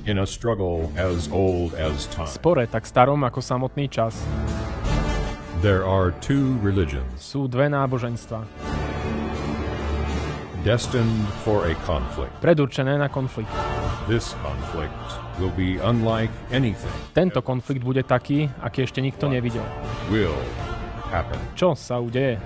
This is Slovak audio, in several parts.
in a struggle as old as time. Spore tak starom ako samotný čas. There are two religions Sú dve náboženstva, destined for a conflict. predurčené na konflikt. This conflict will be unlike anything Tento konflikt bude taký, aký ešte nikto nevidel. will happen. Čo sa udeje?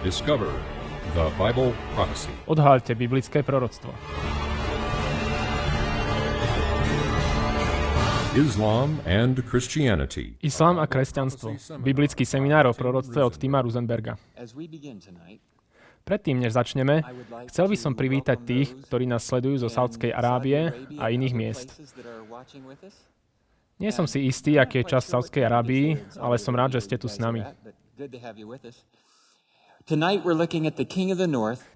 Discover the Bible prophecy. Odhaľte biblické proroctvo. Islam and Christianity. Islám a kresťanstvo. Biblický seminár o proroctve od Tima Rosenberga. Predtým, než začneme, chcel by som privítať tých, ktorí nás sledujú zo Saudskej Arábie a iných miest. Nie som si istý, aký je čas v Saudskej Arábii, ale som rád, že ste tu s nami.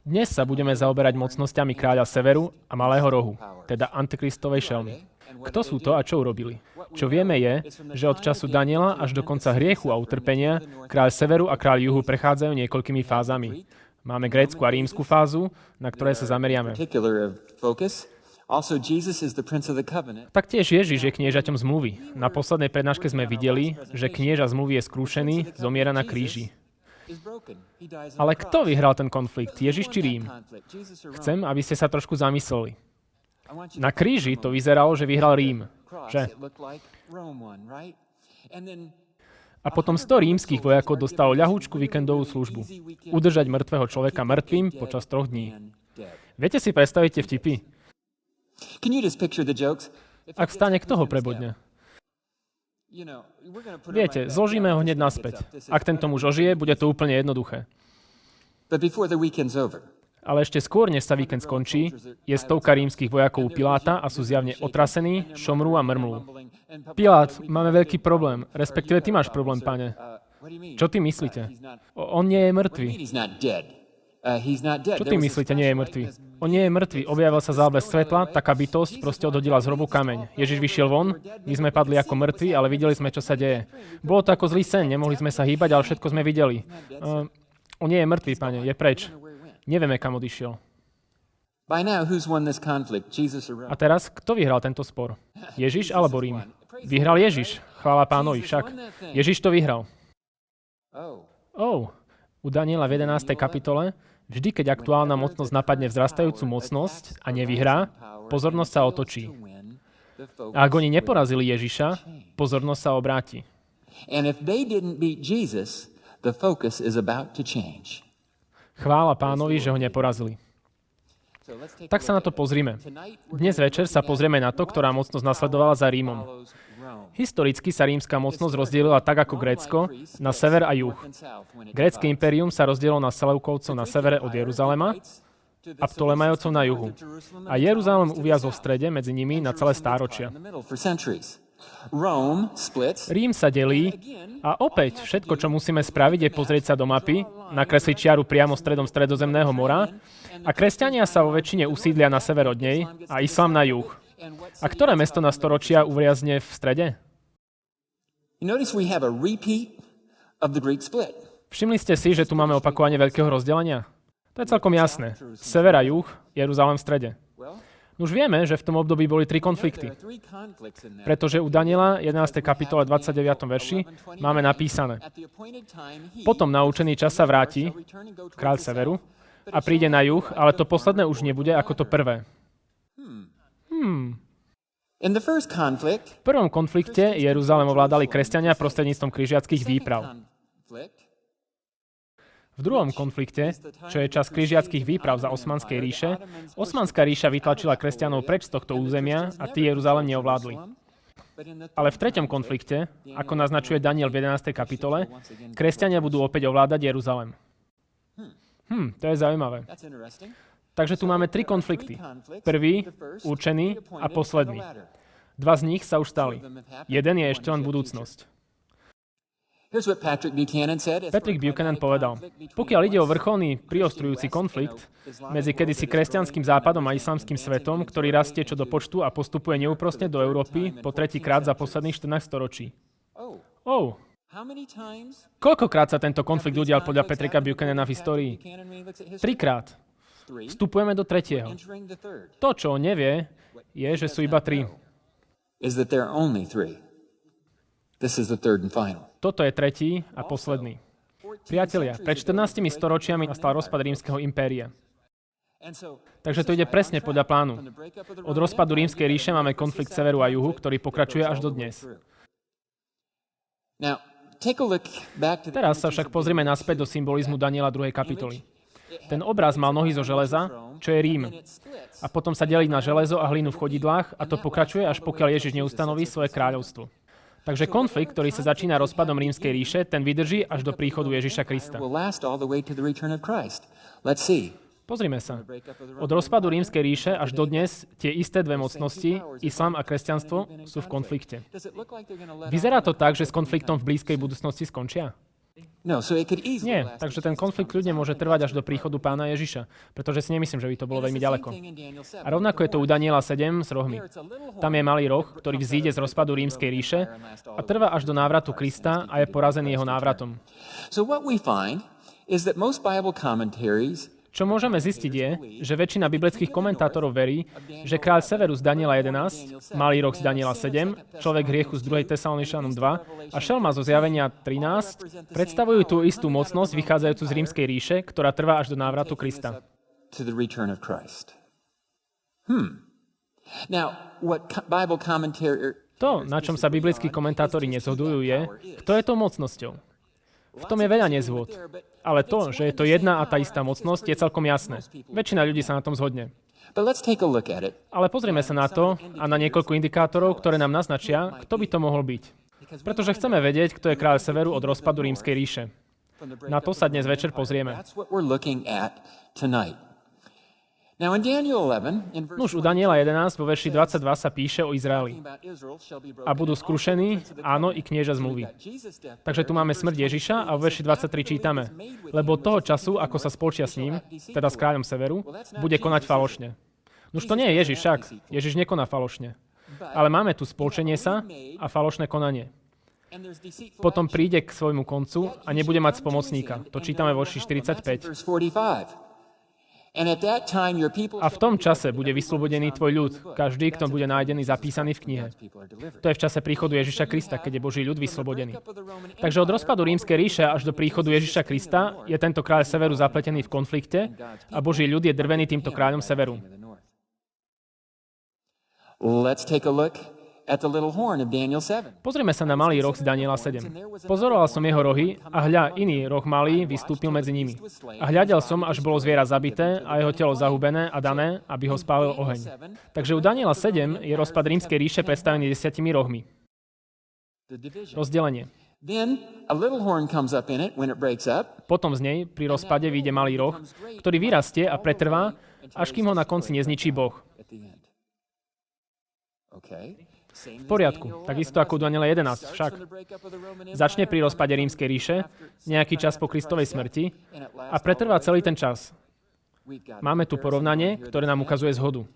Dnes sa budeme zaoberať mocnosťami kráľa Severu a Malého rohu, teda Antikristovej šelmy. Kto sú to a čo urobili? Čo vieme je, že od času Daniela až do konca hriechu a utrpenia kráľ Severu a kráľ Juhu prechádzajú niekoľkými fázami. Máme grécku a rímsku fázu, na ktoré sa zameriame. Taktiež Ježiš je kniežaťom zmluvy. Na poslednej prednáške sme videli, že knieža zmluvy je skrúšený, zomiera na kríži. Ale kto vyhral ten konflikt? Ježiš či Rím? Chcem, aby ste sa trošku zamysleli. Na kríži to vyzeralo, že vyhral Rím. Že? A potom 100 rímskych vojakov dostalo ľahúčku víkendovú službu. Udržať mŕtvého človeka mŕtvým počas 3 dní. Viete si predstaviť tie vtipy? Ak vstane, kto ho prebodne? Viete, zložíme ho hneď naspäť. Ak tento muž ožije, bude to úplne jednoduché. Ale ešte skôr, než sa víkend skončí, je 100 rímskych vojakov u Piláta a sú zjavne otrasení, šomrú a mrmlú. Pilát, máme veľký problém, respektíve ty máš problém, pane. Čo ty myslíte? On nie je mŕtvy. Čo ty myslíte, nie je mŕtvy? On nie je mŕtvy, objavil sa záblesk svetla, taká bytosť proste odhodila z hrobu kameň. Ježiš vyšiel von, my sme padli ako mŕtvi, ale videli sme, čo sa deje. Bolo to ako zlý sen, nemohli sme sa hýbať, ale všetko sme videli. On nie je mŕtvy, pane, je preč. Nevieme, kam odišiel. A teraz, kto vyhral tento spor? Ježiš alebo Rím? Vyhral Ježiš. Chvála Pánovi však. Ježiš to vyhral. U Daniela v 11. kapitole, vždy, keď aktuálna mocnosť napadne vzrastajúcu mocnosť a nevyhrá, pozornosť sa otočí. A ak oni neporazili Ježiša, pozornosť sa obráti. Chvála Pánovi, že ho neporazili. Tak sa na to pozrime. Dnes večer sa pozrieme na to, ktorá mocnosť nasledovala za Rímom. Historicky sa rímska mocnosť rozdielila tak ako Grécko na sever a juh. Grécke impérium sa rozdielilo na Seleukovcov na severe od Jeruzalema a Ptolemajovcov na juhu. A Jeruzalem uviazol v strede medzi nimi na celé stáročia. Rím sa delí a opäť všetko, čo musíme spraviť, je pozrieť sa do mapy, nakresliť čiaru priamo stredom Stredozemného mora a kresťania sa vo väčšine usídlia na sever od nej a islám na juh. A ktoré mesto na storočia uviazne v strede? Všimli ste si, že tu máme opakovanie veľkého rozdelenia? To je celkom jasné. Sever a juh, Jeruzalem v strede. Už vieme, že v tom období boli 3 konflikty. Pretože u Daniela 11. kapitole 29. verši máme napísané: Potom na určený čas sa vráti kráľ severu a príde na juh, ale to posledné už nebude ako to prvé. V prvom konflikte Jeruzalem ovládali kresťania prostredníctvom križiackych výprav. V druhom konflikte, čo je čas križiackych výprav za Osmanskej ríše, Osmanská ríša vytlačila kresťanov preč z tohto územia a tí Jeruzalem neovládli. Ale v treťom konflikte, ako naznačuje Daniel v 11. kapitole, kresťania budú opäť ovládať Jeruzalem. To je zaujímavé. Takže tu máme 3 konflikty. Prvý, určený a posledný. 2 z nich sa už stali. Jeden je ešte len budúcnosť. Patrick Buchanan povedal: Pokiaľ ide o vrcholný priostrujúci konflikt medzi kedysi kresťanským západom a islamským svetom, ktorý rastie čo do počtu a postupuje neúprosne do Európy po 3. krát za posledných 14 storočí. Koľkokrát sa tento konflikt udial podľa Patricka Buchanana v histórii? 3-krát. Vstupujeme do 3. To, čo on nevie, je, že sú iba 3. Toto je 3. a posledný. Priatelia, pred 14 storočiami nastal rozpad rímskeho impéria. Takže to ide presne podľa plánu. Od rozpadu rímskej ríše máme konflikt severu a juhu, ktorý pokračuje až do dnes. Teraz sa však pozrieme naspäť do symbolizmu Daniela 2. kapitoly. Ten obraz mal nohy zo železa, čo je Rím. A potom sa delí na železo a hlinu v chodidlách a to pokračuje, až pokiaľ Ježiš neustanoví svoje kráľovstvo. Takže konflikt, ktorý sa začína rozpadom rímskej ríše, ten vydrží až do príchodu Ježiša Krista. Pozrime sa. Od rozpadu rímskej ríše až do dnes tie isté dve mocnosti, islám a kresťanstvo, sú v konflikte. Vyzerá to tak, že s konfliktom v blízkej budúcnosti skončia? Nie, takže ten konflikt ľudne môže trvať až do príchodu Pána Ježiša, pretože si nemyslím, že by to bolo veľmi ďaleko. A rovnako je to u Daniela 7 s rohmi. Tam je malý roh, ktorý vzíde z rozpadu rímskej ríše a trvá až do návratu Krista a je porazený jeho návratom. Čo môžeme zistiť je, že väčšina biblických komentátorov verí, že kráľ severu z Daniela 11, malý roh z Daniela 7, človek hriechu z 2. Tesaloničanom 2 a šelma zo Zjavenia 13 predstavujú tú istú mocnosť vychádzajúcu z rímskej ríše, ktorá trvá až do návratu Krista. To, na čom sa biblickí komentátori nezhodujú, je, kto je tou mocnosťou. V tom je veľa nezhôd. Ale to, že je to jedna a tá istá mocnosť, je celkom jasné. Väčšina ľudí sa na tom zhodne. Ale pozrieme sa na to a na niekoľko indikátorov, ktoré nám naznačia, kto by to mohol byť. Pretože chceme vedieť, kto je kráľ severu od rozpadu rímskej ríše. Na to sa dnes večer pozrieme. Nuž u Daniela 11 vo verši 22 sa píše o Izraeli. A budú skrušení, áno, i knieža zmluvy. Takže tu máme smrť Ježiša a vo verši 23 čítame, lebo toho času, ako sa spolčia s ním, teda s kráľom severu, bude konať falošne. Nuž to nie je Ježiš však. Ježiš nekoná falošne. Ale máme tu spolčenie sa a falošné konanie. Potom príde k svojmu koncu a nebude mať spomocníka. To čítame vo verši 45. A v tom čase bude vyslobodený tvoj ľud, každý, kto bude nájdený zapísaný v knihe. To je v čase príchodu Ježiša Krista, keď je Boží ľud vyslobodený. Takže od rozpadu rímskej ríše až do príchodu Ježiša Krista je tento kráľ severu zapletený v konflikte a Boží ľud je drvený týmto kráľom severu. Pozrieme sa na malý roh z Daniela 7. Pozoroval som jeho rohy a hľa, iný roh malý vystúpil medzi nimi. A hľadel som, až bolo zviera zabité a jeho telo zahubené a dané, aby ho spálil oheň. Takže u Daniela 7 je rozpad rímskej ríše predstavený 10 rohmi. Rozdelenie. Potom z nej pri rozpade vyjde malý roh, ktorý vyrastie a pretrvá, až kým ho na konci nezničí Boh. V poriadku, takisto ako u Daniela 11 však. Začne pri rozpade rímskej ríše, nejaký čas po Kristovej smrti a pretrvá celý ten čas. Máme tu porovnanie, ktoré nám ukazuje zhodu.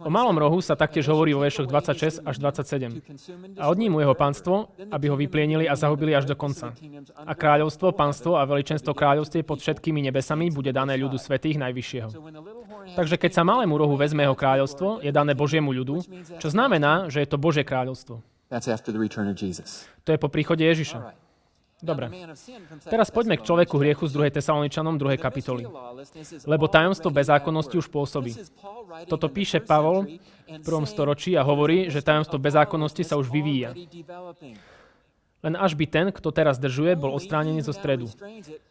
O malom rohu sa taktiež hovorí vo veršoch 26 až 27. A odnímu jeho pánstvo, aby ho vyplienili a zahubili až do konca. A kráľovstvo, pánstvo a veličenstvo kráľovstie pod všetkými nebesami bude dané ľudu svätých najvyššieho. Takže keď sa malému rohu vezme jeho kráľovstvo, je dané Božiemu ľudu, čo znamená, že je to Božie kráľovstvo. To je po príchode Ježiša. Dobre. Teraz poďme k človeku hriechu z 2. Tesaloničanom 2. kapitoly. Lebo tajomstvo bezzákonnosti už pôsobí. Toto píše Pavol v 1. storočí a hovorí, že tajomstvo bezzákonnosti sa už vyvíja. Len až by ten, kto teraz držuje, bol odstránený zo stredu.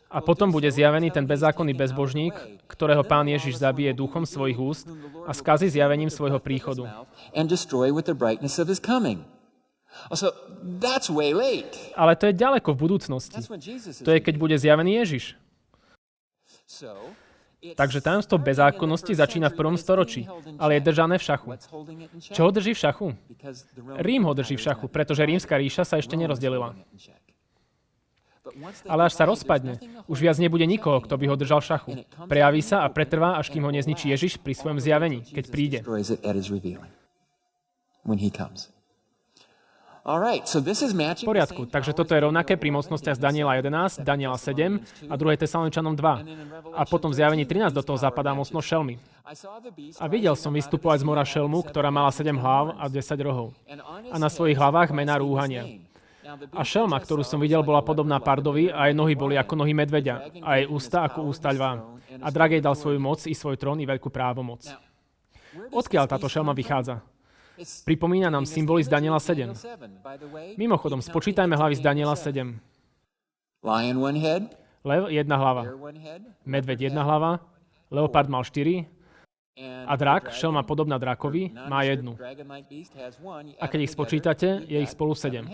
A potom bude zjavený ten bezzákonný bezbožník, ktorého Pán Ježiš zabije duchom svojich úst a skazí zjavením svojho príchodu. Ale to je ďaleko v budúcnosti. To je, keď bude zjavený Ježiš. Takže tajomstvo bezzákonnosti začína v 1. storočí, ale je držané v šachu. Čo ho drží v šachu? Rím ho drží v šachu, pretože rímska ríša sa ešte nerozdelila. Ale až sa rozpadne, už viac nebude nikoho, kto by ho držal v šachu. Prejaví sa a pretrvá, až kým ho nezničí Ježiš pri svojom zjavení, keď príde. V poriadku, takže toto je rovnaké pri mocnostiach z Daniela 11, Daniela 7 a 2. Tesaloničanom 2. A potom v Zjavení 13 do toho zapadá mocnosť šelmy. A videl som vystupovať z mora šelmu, ktorá mala 7 hlav a 10 rohov. A na svojich hlavách mená rúhania. A šelma, ktorú som videl, bola podobná pardovi a jej nohy boli ako nohy medveďa a jej ústa ako ústa ľva. A drak jej dal svoju moc i svoj trón i veľkú právomoc. Odkiaľ táto šelma vychádza? Pripomína nám symboly z Daniela 7. Mimochodom, spočítajme hlavy z Daniela 7. Lev, 1 hlava. Medveď, 1 hlava. Leopard mal 4. A drak, šelma podobná drakovi, má 1. A keď ich spočítate, je ich spolu 7.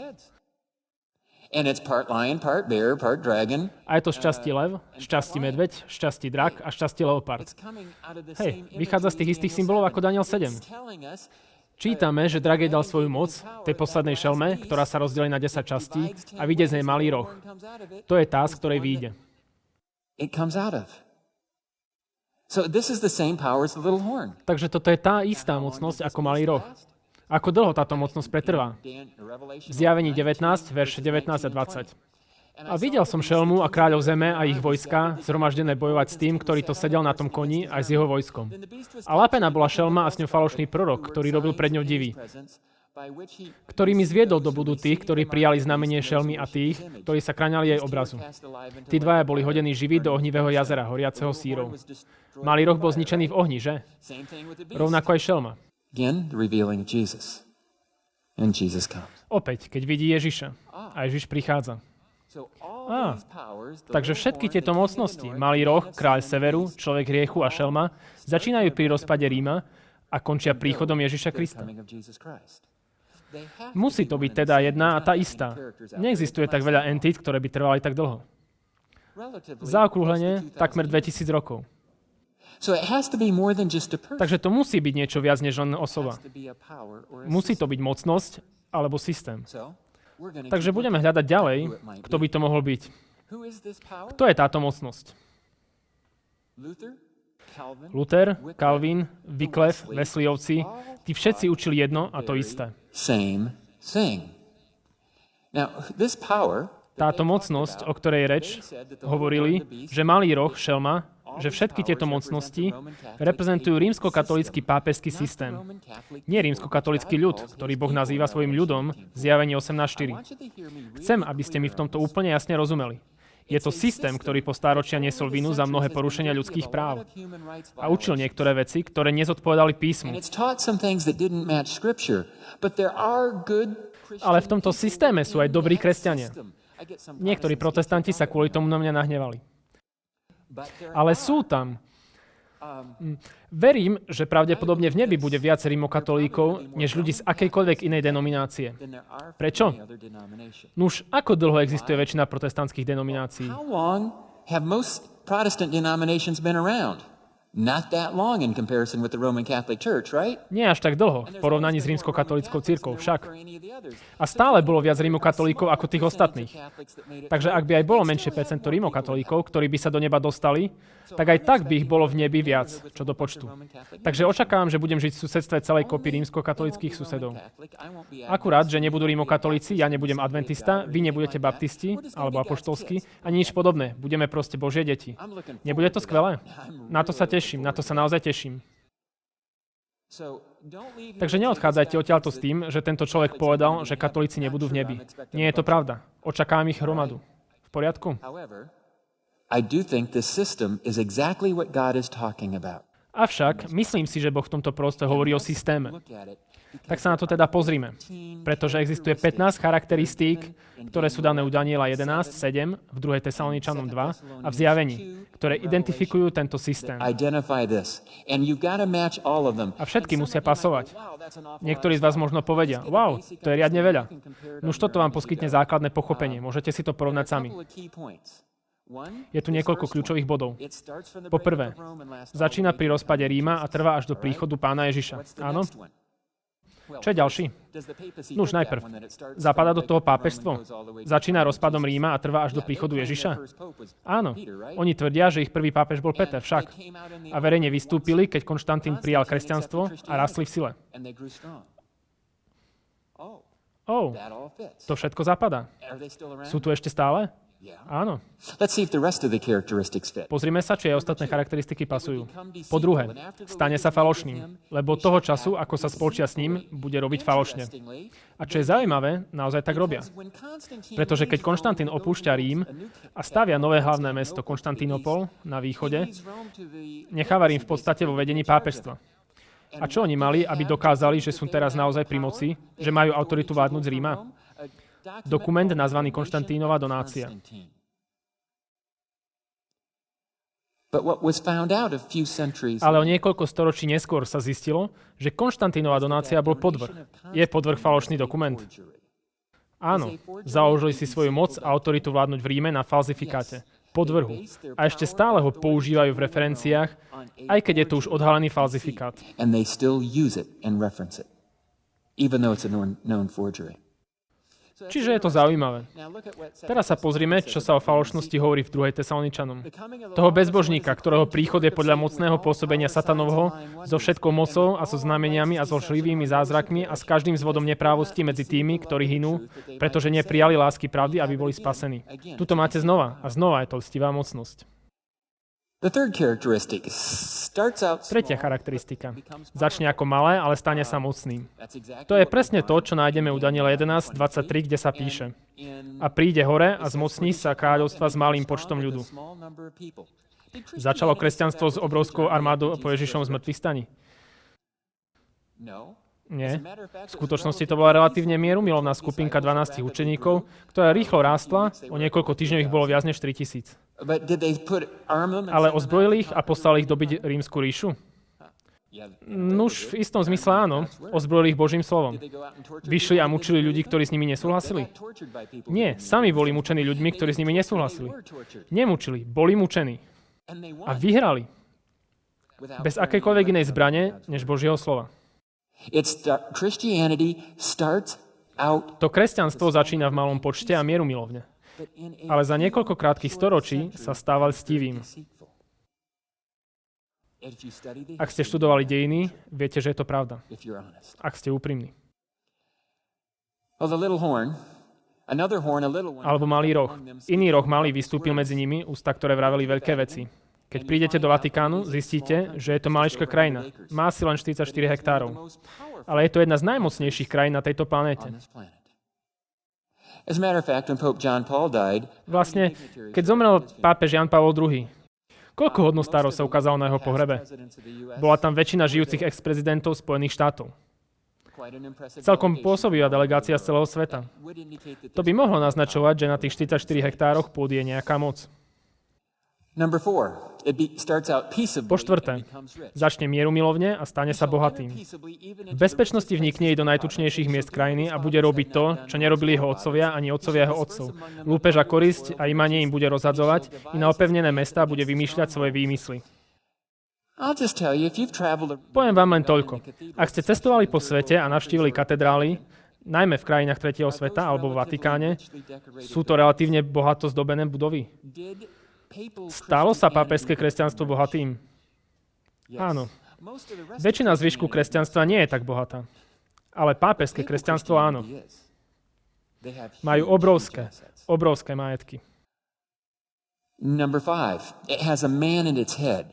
A je to šťastí lev, šťastí medveď, šťastí drak a šťastí leopard. Hej, vychádza z tých istých symbolov ako Daniel 7. Čítame, že drak jej dal svoju moc tej poslednej šelme, ktorá sa rozdelí na 10 častí a vyjde z nej malý roh. To je tá, z ktorej vyjde. Takže toto je tá istá mocnosť ako malý roh. Ako dlho táto mocnosť pretrvá? V Zjavení 19, verše 19 a 20. A videl som šelmu a kráľov zeme a ich vojska zhromaždené bojovať s tým, ktorý to sedel na tom koni aj s jeho vojskom. A lapená bola šelma a s ňou falošný prorok, ktorý robil pred ňou divy, ktorými zviedol do budu tých, ktorí prijali znamenie šelmy a tých, ktorí sa kráňali jej obrazu. Tí dvaja boli hodení živí do ohnivého jazera, horiaceho sírov. Malý roh bol zničený v ohni, že? Rovnako aj šelma. Opäť, keď vidí Ježiša. A Ježiš prichádza. Takže všetky tieto mocnosti, malý roh, kráľ severu, človek hriechu a šelma, začínajú pri rozpade Ríma a končia príchodom Ježiša Krista. Musí to byť teda jedna a tá istá. Neexistuje tak veľa entít, ktoré by trvali tak dlho. Zaokrúhlenie takmer 2000 rokov. Takže to musí byť niečo viac než len osoba. Musí to byť mocnosť alebo systém. Takže budeme hľadať ďalej, kto by to mohol byť. Kto je táto mocnosť? Luther, Calvin, Wycliffe, Wesleyovci, tí všetci učili jedno a to isté. Táto mocnosť, o ktorej je reč, hovorili, že malý roh, šelma, že všetky tieto mocnosti reprezentujú rímskokatolícky pápežský systém. Nie rímskokatolícky ľud, ktorý Boh nazýva svojim ľudom, Zjavenie 18.4. Chcem, aby ste mi v tomto úplne jasne rozumeli. Je to systém, ktorý po stáročia niesol vinu za mnohé porušenia ľudských práv. A učil niektoré veci, ktoré nezodpovedali písmu. Ale v tomto systéme sú aj dobrí kresťania. Niektorí protestanti sa kvôli tomu na mňa nahnevali. Ale sú tam. Verím, že pravdepodobne v nebi bude viac rímokatolíkov, než ľudí z akejkoľvek inej denominácie. Prečo? Nuž, ako dlho existuje väčšina protestantských denominácií? Nie až tak dlho, v porovnaní s rímskokatolíckou cirkvou však. A stále bolo viac rímokatolíkov ako tých ostatných. Takže ak by aj bolo menšie percento rímokatolíkov, ktorí by sa do neba dostali, tak aj tak by ich bolo v nebi viac, čo do počtu. Takže očakávam, že budem žiť v susedstve celej kopy rímskokatolíckych susedov. Akurát, že nebudú rímokatolíci, ja nebudem adventista, vy nebudete baptisti alebo apoštolskí, ani nič podobné. Budeme proste Božie deti. Nebude to skvelé? Na to sa teším, na to sa naozaj teším. Takže neodchádzajte odtiaľto s tým, že tento človek povedal, že katolíci nebudú v nebi. Nie je to pravda. Očakávam ich hromadu. V poriadku? Avšak myslím si, že Boh v tomto proste hovorí o systéme. Tak sa na to teda pozrime. Pretože existuje 15 charakteristík, ktoré sú dané u Daniela 11, 7, v 2. Tesaloničanom 2 a v Zjavení, ktoré identifikujú tento systém. A všetky musia pasovať. Niektorí z vás možno povedia, wow, to je riadne veľa. Nuž toto vám poskytne základné pochopenie. Môžete si to porovnať sami. Je tu niekoľko kľúčových bodov. Po prvé, začína pri rozpade Ríma a trvá až do príchodu Pána Ježiša. Áno? Čo je ďalší? Nuž najprv. Zapadá do toho pápežstvo? Začína rozpadom Ríma a trvá až do príchodu Ježiša? Áno. Oni tvrdia, že ich prvý pápež bol Peter, však. A verejne vystúpili, keď Konštantín prijal kresťanstvo a rastli v sile. To všetko zapadá. Sú tu ešte stále? Áno. Pozrime sa, či aj ostatné charakteristiky pasujú. Po druhé, stane sa falošným, lebo od toho času, ako sa spolčia s ním, bude robiť falošne. A čo je zaujímavé, naozaj tak robia. Pretože keď Konštantín opúšťa Rím a stavia nové hlavné mesto Konštantínopol na východe, necháva Rím v podstate vo vedení pápežstva. A čo oni mali, aby dokázali, že sú teraz naozaj pri moci, že majú autoritu vládnuť z Ríma? Dokument nazvaný Konštantínova donácia. Ale o niekoľko storočí neskôr sa zistilo, že Konštantínova donácia bol podvrh. Je podvrh falošný dokument? Áno, založili si svoju moc a autoritu vládnuť v Ríme na falzifikáte, podvrhu. A ešte stále ho používajú v referenciách, aj keď je to už odhalený falzifikát. Čiže je to zaujímavé. Teraz sa pozrime, čo sa o falošnosti hovorí v 2. Tesaloničanom. Toho bezbožníka, ktorého príchod je podľa mocného pôsobenia satanovho, so všetkou mocou a so znameniami a so šlivými zázrakmi a s každým zvodom neprávosti medzi tými, ktorí hynú, pretože neprijali lásky pravdy, aby boli spasení. Tuto máte znova a znova je to lstivá mocnosť. Tretia charakteristika. Začne ako malé, ale stane sa mocným. To je presne to, čo nájdeme u Daniela 11.23, kde sa píše: A príde hore a zmocní sa kráľovstva s malým počtom ľudu. Začalo kresťanstvo s obrovskou armádou po Ježišovom zmrtvých staní? Nie. V skutočnosti to bola relatívne mierumilovná skupinka 12 učeníkov, ktorá rýchlo rástla, o niekoľko týždňov ich bolo viac než 3000. Ale ozbrojili ich a poslali ich dobiť rímsku ríšu? Nuž, v istom zmysle áno. Ozbrojili ich Božím slovom. Vyšli a mučili ľudí, ktorí s nimi nesúhlasili? Nie, sami boli mučení ľuďmi, ktorí s nimi nesúhlasili. Nemučili, boli mučení. A vyhrali. Bez akejkoľvek inej zbrane, než Božieho slova. To kresťanstvo začína v malom počte a mierumilovne. Ale za niekoľko krátkych storočí sa stával stivým. Ak ste študovali dejiny, viete, že je to pravda. Ak ste úprimní. Alebo malý roh. Iný roh malý vystúpil medzi nimi, ústa, ktoré vraveli veľké veci. Keď prídete do Vatikánu, zistíte, že je to maličká krajina. Má si len 44 hektárov. Ale je to jedna z najmocnejších krajín na tejto planéte. Vlastne, keď zomrel pápež Jan Pavol II, koľko hodnostárov sa ukázalo na jeho pohrebe? Bola tam väčšina žijúcich ex-prezidentov Spojených štátov. Celkom pôsobivá delegácia z celého sveta. To by mohlo naznačovať, že na tých 44 hektároch pôdy je nejaká moc. Po štvrté, začne mierumilovne a stane sa bohatým. V bezpečnosti vnikne do najtučnejších miest krajiny a bude robiť to, čo nerobili jeho otcovia ani otcovia jeho otcov. Lúpež a korisť a imanie im bude rozhadzovať i na opevnené mestá bude vymýšľať svoje výmysly. Poviem vám len toľko. Ak ste cestovali po svete a navštívili katedrály, najmä v krajinách tretieho sveta alebo v Vatikáne, sú to relatívne bohato zdobené budovy. Stalo sa pápežské kresťanstvo bohatým? Áno. Väčšina zvyšku kresťanstva nie je tak bohatá. Ale pápežské kresťanstvo áno. Majú obrovské majetky.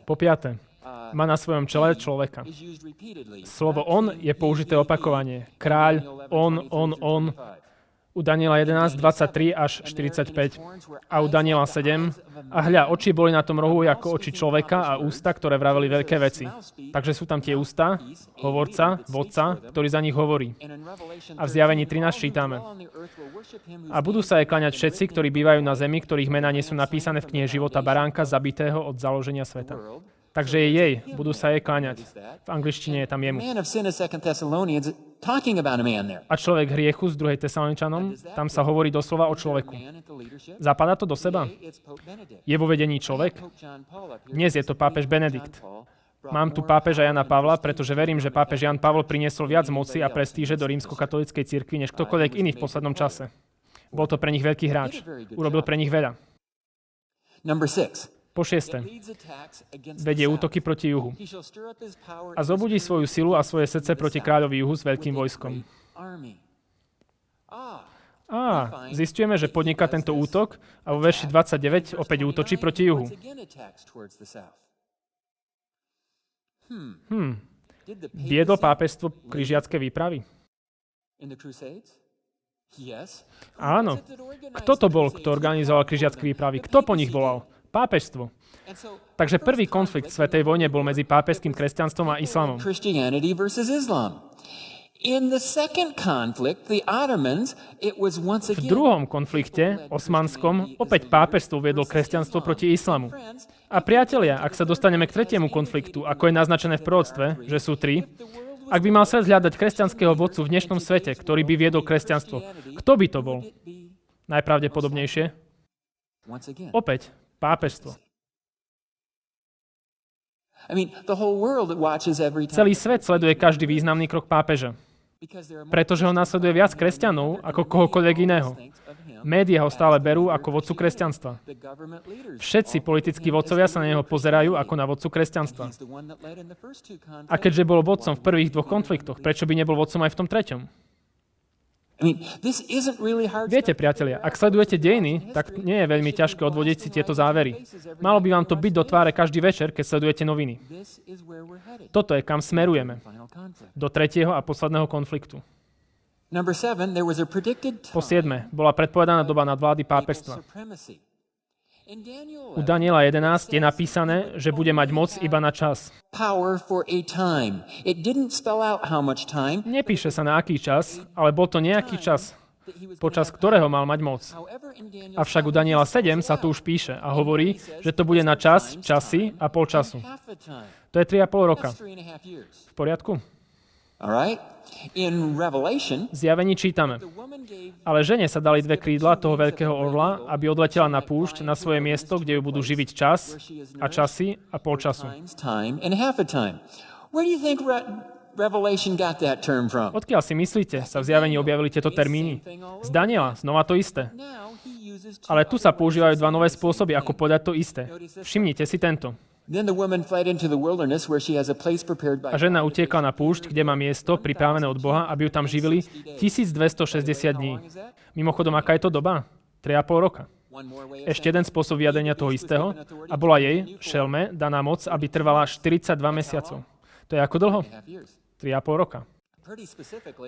Po piate, má na svojom čele človeka. Slovo on je použité opakovanie. Kráľ, on. U Daniela 11, 23 až 45 a u Daniela 7. A hľa, oči boli na tom rohu ako oči človeka a ústa, ktoré vraveli veľké veci. Takže sú tam tie ústa, hovorca, vodca, ktorý za nich hovorí. A v Zjavení 13 čítame: A budú sa jej kláňať všetci, ktorí bývajú na zemi, ktorých mená nie sú napísané v knihe života baránka zabitého od založenia sveta. Takže je jej, budú sa jej kláňať. V angličtine je tam jemu. A človek hriechu z 2. Tesaloničanom, tam sa hovorí doslova o človeku. Zapadá to do seba? Je vo vedení človek? Dnes je to pápež Benedikt. Mám tu pápeža Jana Pavla, pretože verím, že pápež Jan Pavol priniesol viac moci a prestíže do rímskokatolíckej cirkvi, než ktokoľvek iný v poslednom čase. Bol to pre nich veľký hráč. Urobil pre nich veľa. Po šieste, vedie útoky proti juhu a zobudí svoju silu a svoje srdce proti kráľovi juhu s veľkým vojskom. Zistujeme, že podniká tento útok a vo verši 29 opäť útočí proti juhu. Viedlo pápežstvo križiacké výpravy? Áno. Kto to bol, kto organizoval križiacké výpravy? Kto po nich volal? Pápežstvo. Takže prvý konflikt v Svätej vojne bol medzi pápežským kresťanstvom a islamom. V druhom konflikte, osmanskom, opäť pápežstvo viedlo kresťanstvo proti islamu. A priatelia, ak sa dostaneme k tretiemu konfliktu, ako je naznačené v proroctve, že sú 3, ak by mal svet hľadať kresťanského vodcu v dnešnom svete, ktorý by viedol kresťanstvo, kto by to bol? Najpravdepodobnejšie? Opäť, pápežstvo. Celý svet sleduje každý významný krok pápeža, pretože ho nasleduje viac kresťanov ako kohokoľvek iného. Média ho stále berú ako vodcu kresťanstva. Všetci politickí vodcovia sa na neho pozerajú ako na vodcu kresťanstva. A keďže bol vodcom v prvých 2 konfliktoch, prečo by nebol vodcom aj v tom 3? Viete, priatelia, ak sledujete dejiny, tak nie je veľmi ťažké odvodiť si tieto závery. Malo by vám to byť do tváre každý večer, keď sledujete noviny. Toto je, kam smerujeme. Do 3. a posledného konfliktu. Po 7. bola predpovedaná doba nadvlády pápežstva. U Daniela 11 je napísané, že bude mať moc iba na čas. Nepíše sa na aký čas, ale bol to nejaký čas, počas ktorého mal mať moc. Avšak u Daniela 7 sa tu už píše a hovorí, že to bude na čas, časy a pol času. To je 3,5 roka. V poriadku? V Zjavení čítame: ale žene sa dali 2 krídla toho veľkého orla, aby odletela na púšť, na svoje miesto, kde ju budú živiť čas a časy a pol času. Odkiaľ si myslíte, sa v Zjavení objavili tieto termíny? Z Daniela, znova to isté. Ale tu sa používajú 2 nové spôsoby, ako povedať to isté. Všimnite si tento. A žena utiekla na púšť, kde má miesto pripravené od Boha, aby ju tam živili 1260 dní. Mimochodom, aká je to doba? 3,5 roka. Ešte jeden spôsob vyjadrenia toho istého a bola jej, šelme, daná moc, aby trvala 42 mesiacov. To je ako dlho? 3,5 roka.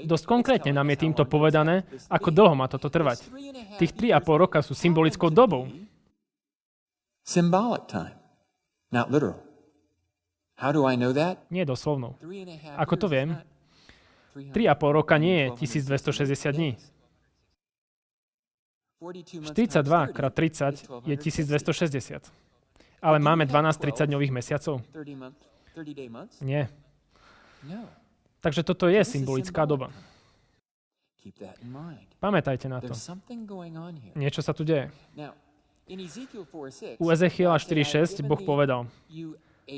Dosť konkrétne nám je týmto povedané, ako dlho má toto trvať. Tých 3,5 roka sú symbolickou dobou. Not literal. How do I know that? Nie doslovnou. Ako to viem? 3,5 roka nie je 1260 dní. 42 krát 30 je 1260. Ale máme 12 30-dňových mesiacov? Nie. Takže toto je symbolická doba. Pamätajte na to. Niečo sa tu deje. U Ezechiela 4.6 Boh povedal: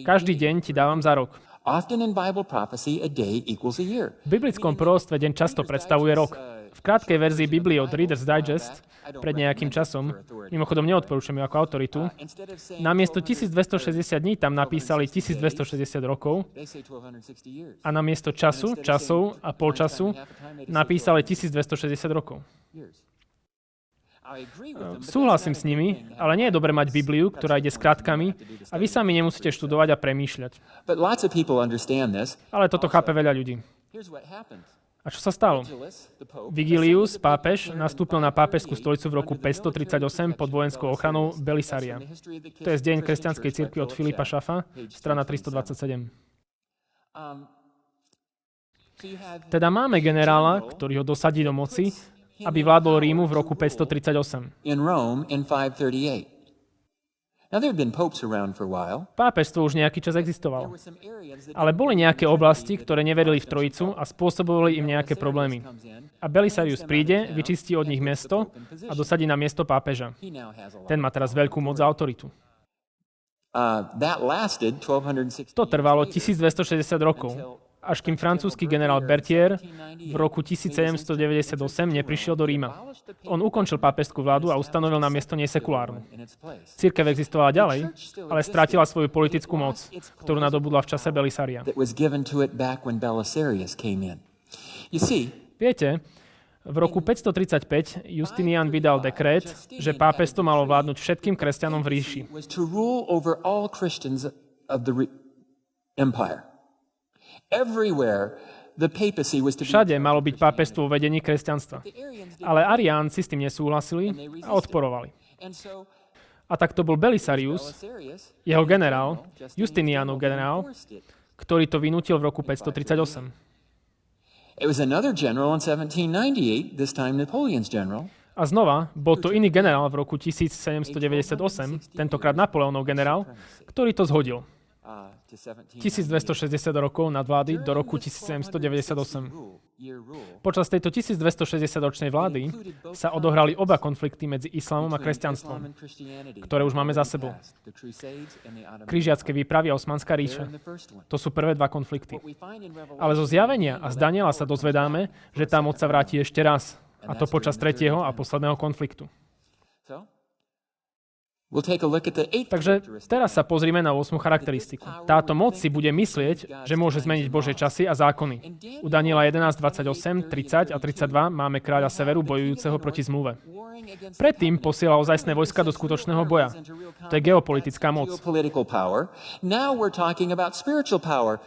každý deň ti dávam za rok. V biblickom proroctve deň často predstavuje rok. V krátkej verzii Biblie od Reader's Digest pred nejakým časom, mimochodom neodporúčam ju ako autoritu, namiesto 1260 dní tam napísali 1260 rokov a namiesto času, časov a polčasu napísali 1260 rokov. Súhlasím s nimi, ale nie je dobre mať Bibliu, ktorá ide s krátkami a vy sami nemusíte študovať a premýšľať. Ale toto chápe veľa ľudí. A čo sa stalo? Vigilius, pápež, nastúpil na pápežskú stolicu v roku 538 pod vojenskou ochranou Belisaria. To je deň kresťanskej cirkvi od Filipa Šaffa, strana 327. Teda máme generála, ktorý ho dosadí do moci, aby vládol Rímu v roku 538. Pápežstvo už nejaký čas existovalo. Ale boli nejaké oblasti, ktoré neverili v Trojicu a spôsobovali im nejaké problémy. A Belisarius príde, vyčistí od nich mesto a dosadí na miesto pápeža. Ten má teraz veľkú moc a autoritu. To trvalo 1260 rokov, až kým francúzsky generál Berthier v roku 1798 neprišiel do Ríma. On ukončil pápežskú vládu a ustanovil na miesto nej sekulárnu. Cirkev existovala ďalej, ale strátila svoju politickú moc, ktorú nadobudla v čase Belisaria. Viete, V roku 535 Justinian vydal dekrét, že pápežstvo malo vládnuť všetkým kresťanom v ríši. was to rule over all Christians of the empire. Everywhere the papacy was to be. Všade malo byť pápežstvo v vedení kresťanstva. Ale Ariánci s tým nesúhlasili a odporovali. And so A tak to bol Belisarius, Belisarius, jeho generál, Justinianov generál, ktorý to vynútil v roku 538. it was another general in 1798, this time Napoleon's general, A znova, bol to iný generál v roku 1798, tentokrát Napoleonov generál, ktorý to zhodil. to 1260 rokov nadvlády do roku 1798. Počas tejto 1260-ročnej vlády sa odohrali oba konflikty medzi islamom a kresťanstvom, ktoré už máme za sebou. Križiacké výpravy a Osmanská ríša. To sú prvé dva konflikty. Ale zo zjavenia a z Daniela sa dozvedáme, že tá moc sa vráti ešte raz. A to počas tretieho a posledného konfliktu. Takže teraz sa pozrime na 8. charakteristiku. Táto moc si bude myslieť, že môže zmeniť Božie časy a zákony. U Daniela 11, 28, 30 a 32 máme kráľa severu bojujúceho proti zmluve. Predtým posielal ozajstné vojska do skutočného boja. To je geopolitická moc.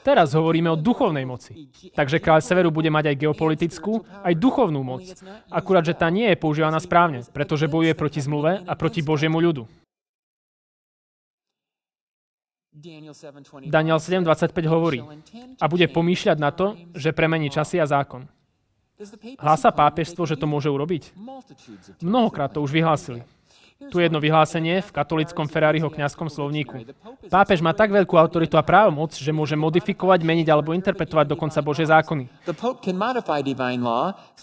Teraz hovoríme o duchovnej moci. Takže kráľ severu bude mať aj geopolitickú, aj duchovnú moc. Akurát, že tá nie je používaná správne, pretože bojuje proti zmluve a proti Božiemu ľudu. Daniel 7.25 hovorí a bude pomýšľať na to, že premení časy a zákon. Hlása pápežstvo, že to môže urobiť? Mnohokrát to už vyhlásili. Tu jedno vyhlásenie v katolickom Ferrariho kňazskom slovníku. Pápež má tak veľkú autoritu a právomoc, že môže modifikovať, meniť alebo interpretovať dokonca Božie zákony.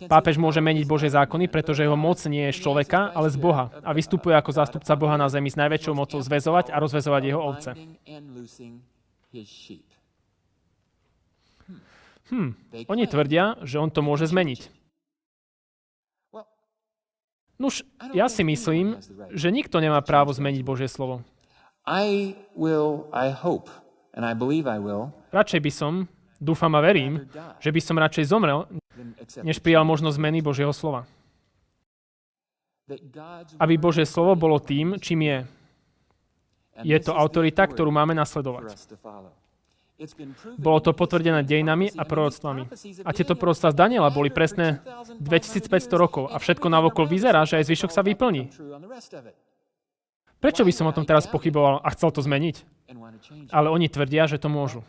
Pápež môže meniť Božie zákony, pretože jeho moc nie je z človeka, ale z Boha a vystupuje ako zástupca Boha na zemi s najväčšou mocou zväzovať a rozväzovať jeho ovce. Oni tvrdia, že on to môže zmeniť. Nuž, ja si myslím, že nikto nemá právo zmeniť Božie slovo. Radšej by som, dúfam a verím, že by som radšej zomrel, než prijal možnosť zmeny Božieho slova. Aby Božie slovo bolo tým, čím je. Je to autorita, ktorú máme nasledovať. Bolo to potvrdené dejinami a proroctvami. A tieto proroctvá z Daniela boli presné 2500 rokov a všetko navokol vyzerá, že aj zvyšok sa vyplní. Prečo by som o tom teraz pochyboval a chcel to zmeniť? Ale oni tvrdia, že to môžu.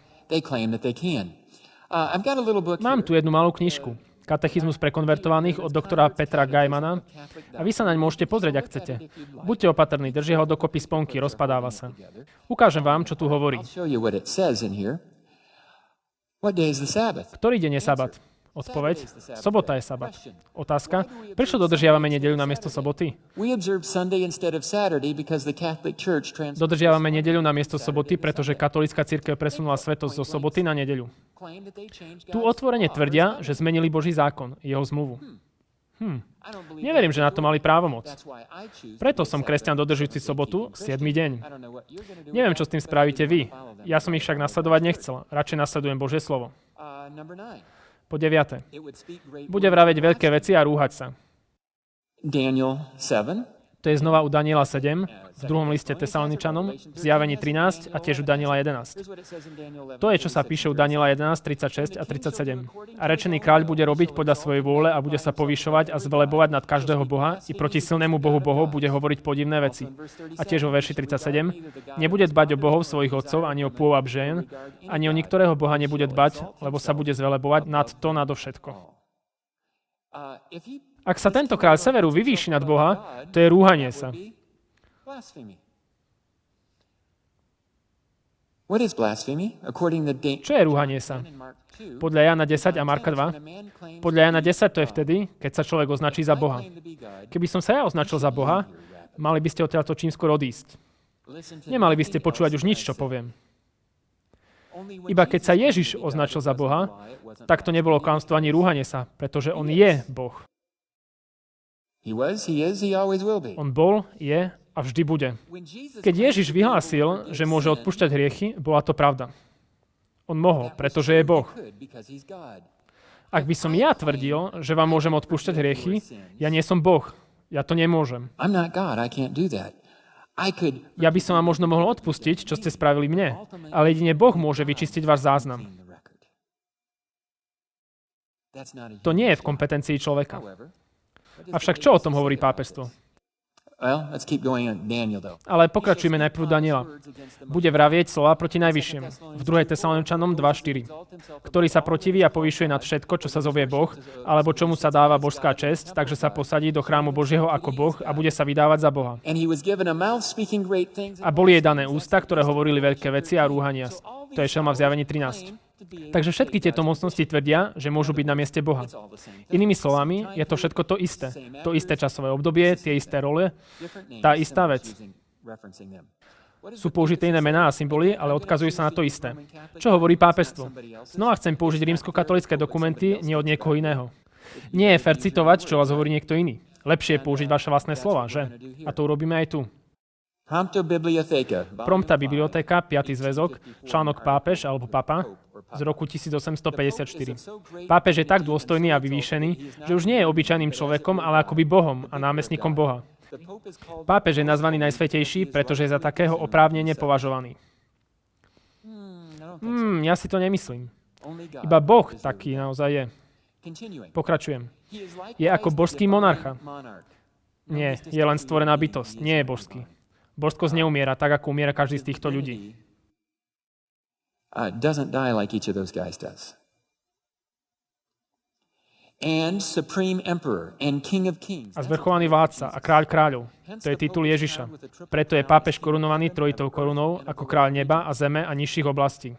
Mám tu jednu malú knižku. Katechizmus pre konvertovaných od doktora Petra Gajmana a vy sa naň môžete pozrieť, ak chcete. Buďte opatrní, držia ho dokopy sponky, rozpadáva sa. Ukážem vám, čo tu hovorí. Ktorý deň je sabat? Odpoveď. Sobota je sabat. Otázka. Prečo dodržiavame nedeľu namiesto soboty? Dodržiavame nedeľu namiesto soboty, pretože katolícka cirkev presunula svätosť zo soboty na nedeľu. Tu otvorene tvrdia, že zmenili Boží zákon, jeho zmluvu. Neverím, že na to mali právomoc. Preto som kresťan dodržujúci sobotu, 7. deň. Neviem, čo s tým spravíte vy. Ja som ich však nasledovať nechcel. Radšej nasledujem Božie slovo. Po 9. Bude vraveť veľké veci a rúhať sa. To je znova u Daniela 7, v druhom liste Tesaloničanom, v Zjavení 13 a tiež u Daniela 11. To je, čo sa píše u Daniela 11, 36 a 37. A rečený kráľ bude robiť podľa svojej vôle a bude sa povyšovať a zvelebovať nad každého boha i proti silnému bohu bohov bude hovoriť podivné veci. A tiež vo verši 37. Nebude dbať o bohov svojich otcov, ani o pôvab žien, ani o niektorého boha nebude dbať, lebo sa bude zvelebovať nad to nadovšetko. Ak sa tento kráľ severu vyvýši nad Boha, to je rúhanie sa. Čo je rúhanie sa? Podľa Jana 10 a Marka 2. Podľa Jana 10 to je vtedy, keď sa človek označí za Boha. Keby som sa ja označil za Boha, mali by ste odtiaľto čím skôr odísť. Nemali by ste počúvať už nič, čo poviem. Iba keď sa Ježiš označil za Boha, tak to nebolo klamstvo ani rúhanie sa, pretože on je Boh. On bol, je a vždy bude. Keď Ježiš vyhlásil, že môže odpúšťať hriechy, bola to pravda. On mohol, pretože je Boh. Ak by som ja tvrdil, že vám môžem odpúšťať hriechy, ja nie som Boh. Ja to nemôžem. I'm not God. I can't do that. Ja by som vám možno mohol odpustiť, čo ste spravili mne, ale jedine Boh môže vyčistiť váš záznam. To nie je v kompetencii človeka. Avšak čo o tom hovorí pápežstvo? Ale pokračujeme najprv Daniela. Bude vravieť slova proti Najvyššiemu. V 2. Tesaloničanom 2.4. Ktorý sa protiví a povyšuje nad všetko, čo sa zovie Boh, alebo čomu sa dáva božská česť, takže sa posadí do chrámu Božieho ako Boh a bude sa vydávať za Boha. A boli jej dané ústa, ktoré hovorili veľké veci a rúhania. To je Šelma v Zjavení 13. Takže všetky tieto mocnosti tvrdia, že môžu byť na mieste Boha. Inými slovami, je to všetko to isté. To isté časové obdobie, tie isté role, tá istá vec. Sú použité iné mená a symboly, ale odkazujú sa na to isté. Čo hovorí pápežstvo? Znova chcem použiť rímskokatolické dokumenty, nie od niekoho iného. Nie je fér citovať, čo vás hovorí niekto iný. Lepšie je použiť vaše vlastné slova, že? A to urobíme aj tu. Prompta Bibliotheka, 5. zväzok, článok Pápež alebo Papa z roku 1854. Pápež je tak dôstojný a vyvýšený, že už nie je obyčajným človekom, ale akoby Bohom a námestníkom Boha. Pápež je nazvaný Najsvätejší, pretože je za takého oprávnene považovaný. Ja si to nemyslím. Iba Boh taký naozaj je. Pokračujem. Je ako božský monarcha. Nie, je len stvorená bytosť, nie je božský. Božskosť neumiera tak, ako umiera každý z týchto ľudí. Doesn't die like each of those guys does. And supreme emperor and king of kings. A zvrchovaný vládca a kráľ kráľov. To je titul Ježiša. Preto je pápež korunovaný trojitou korunou ako kráľ neba a zeme a nižších oblastí.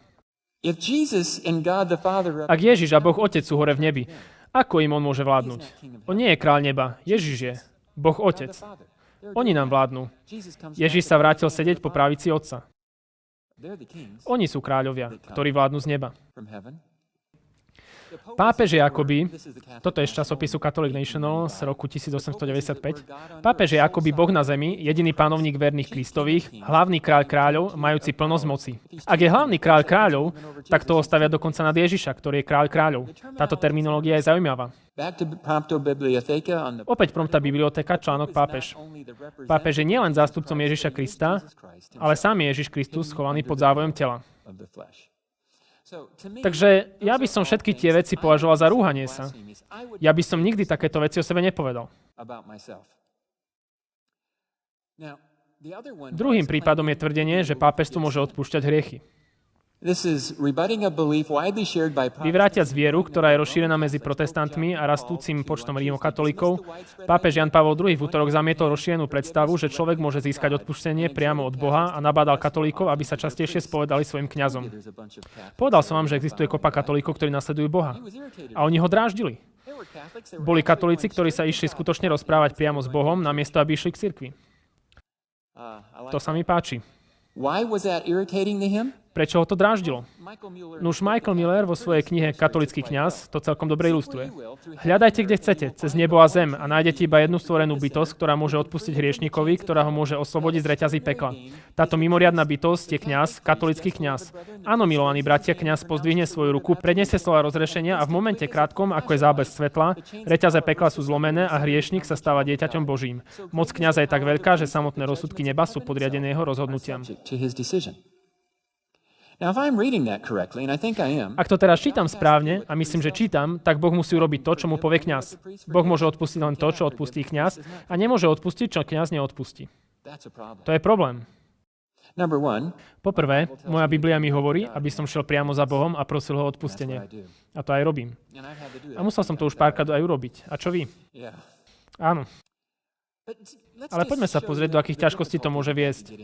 Ak Ježiš a Boh Otec sú hore v nebi, ako im on môže vládnuť? On nie je kráľ neba. Ježiš je Boh Otec. Oni nám vládnu. Ježiš sa vrátil sedieť po pravici Otca. Oni sú kráľovia, ktorí vládnu z neba. Pápež je akoby, toto je z časopisu Catholic National z roku 1895, pápež je akoby Boh na zemi, jediný panovník verných Kristových, hlavný kráľ kráľov, majúci plnosť moci. Ak je hlavný kráľ kráľov, tak to stavia dokonca nad Ježiša, ktorý je kráľ kráľov. Táto terminológia je zaujímavá. Opäť Prompta Bibliotheka, článok Pápež. Pápež je nielen zástupcom Ježiša Krista, ale sám je Ježiš Kristus schovaný pod závojom tela. Takže ja by som všetky tie veci považoval za rúhanie sa. Ja by som nikdy takéto veci o sebe nepovedal. Druhým prípadom je tvrdenie, že pápežstvo môže odpúšťať hriechy. Vyvrátiac vieru, ktorá je rozšírená medzi protestantmi a rastúcim počtom rímokatolíkov, pápež Jan Pavol II v utorok zamietol rozšírenú predstavu, že človek môže získať odpustenie priamo od Boha a nabádal katolíkov, aby sa častejšie spovedali svojim kňazom. Povedal som vám, že existuje kopa katolíkov, ktorí nasledujú Boha. A oni ho dráždili. Boli katolíci, ktorí sa išli skutočne rozprávať priamo s Bohom, namiesto aby išli k cirkvi. To sa mi páči. Prečo ho to dráždilo? Nuž Michael Miller vo svojej knihe Katolický kňaz to celkom dobre ilustruje. Hľadajte, kde chcete, cez nebo a zem a nájdete iba jednu stvorenú bytosť, ktorá môže odpustiť hriešníkovi, ktorá ho môže oslobodiť z reťazí pekla. Táto mimoriadna bytosť je kňaz, katolický kňaz. Áno, milovaní bratia, kňaz pozdvihne svoju ruku, predniesie slova rozrešenia a v momente krátkom, ako je záblesk svetla, reťaze pekla sú zlomené a hriešnik sa stáva dieťaťom Božím. Moc kňaza je tak veľká, že samotné rozsudky neba sú podriadené jeho rozhodnutiam. Ak to teraz čítam správne, a myslím, že čítam, tak Boh musí urobiť to, čo mu povie kňaz. Boh môže odpustiť len to, čo odpustí kňaz, a nemôže odpustiť, čo kňaz neodpustí. To je problém. Poprvé, moja Biblia mi hovorí, aby som šiel priamo za Bohom a prosil ho o odpustenie. A to aj robím. A musel som to už párkrát aj urobiť. A čo vy? Áno. Ale poďme sa pozrieť, do akých ťažkostí to môže viesť.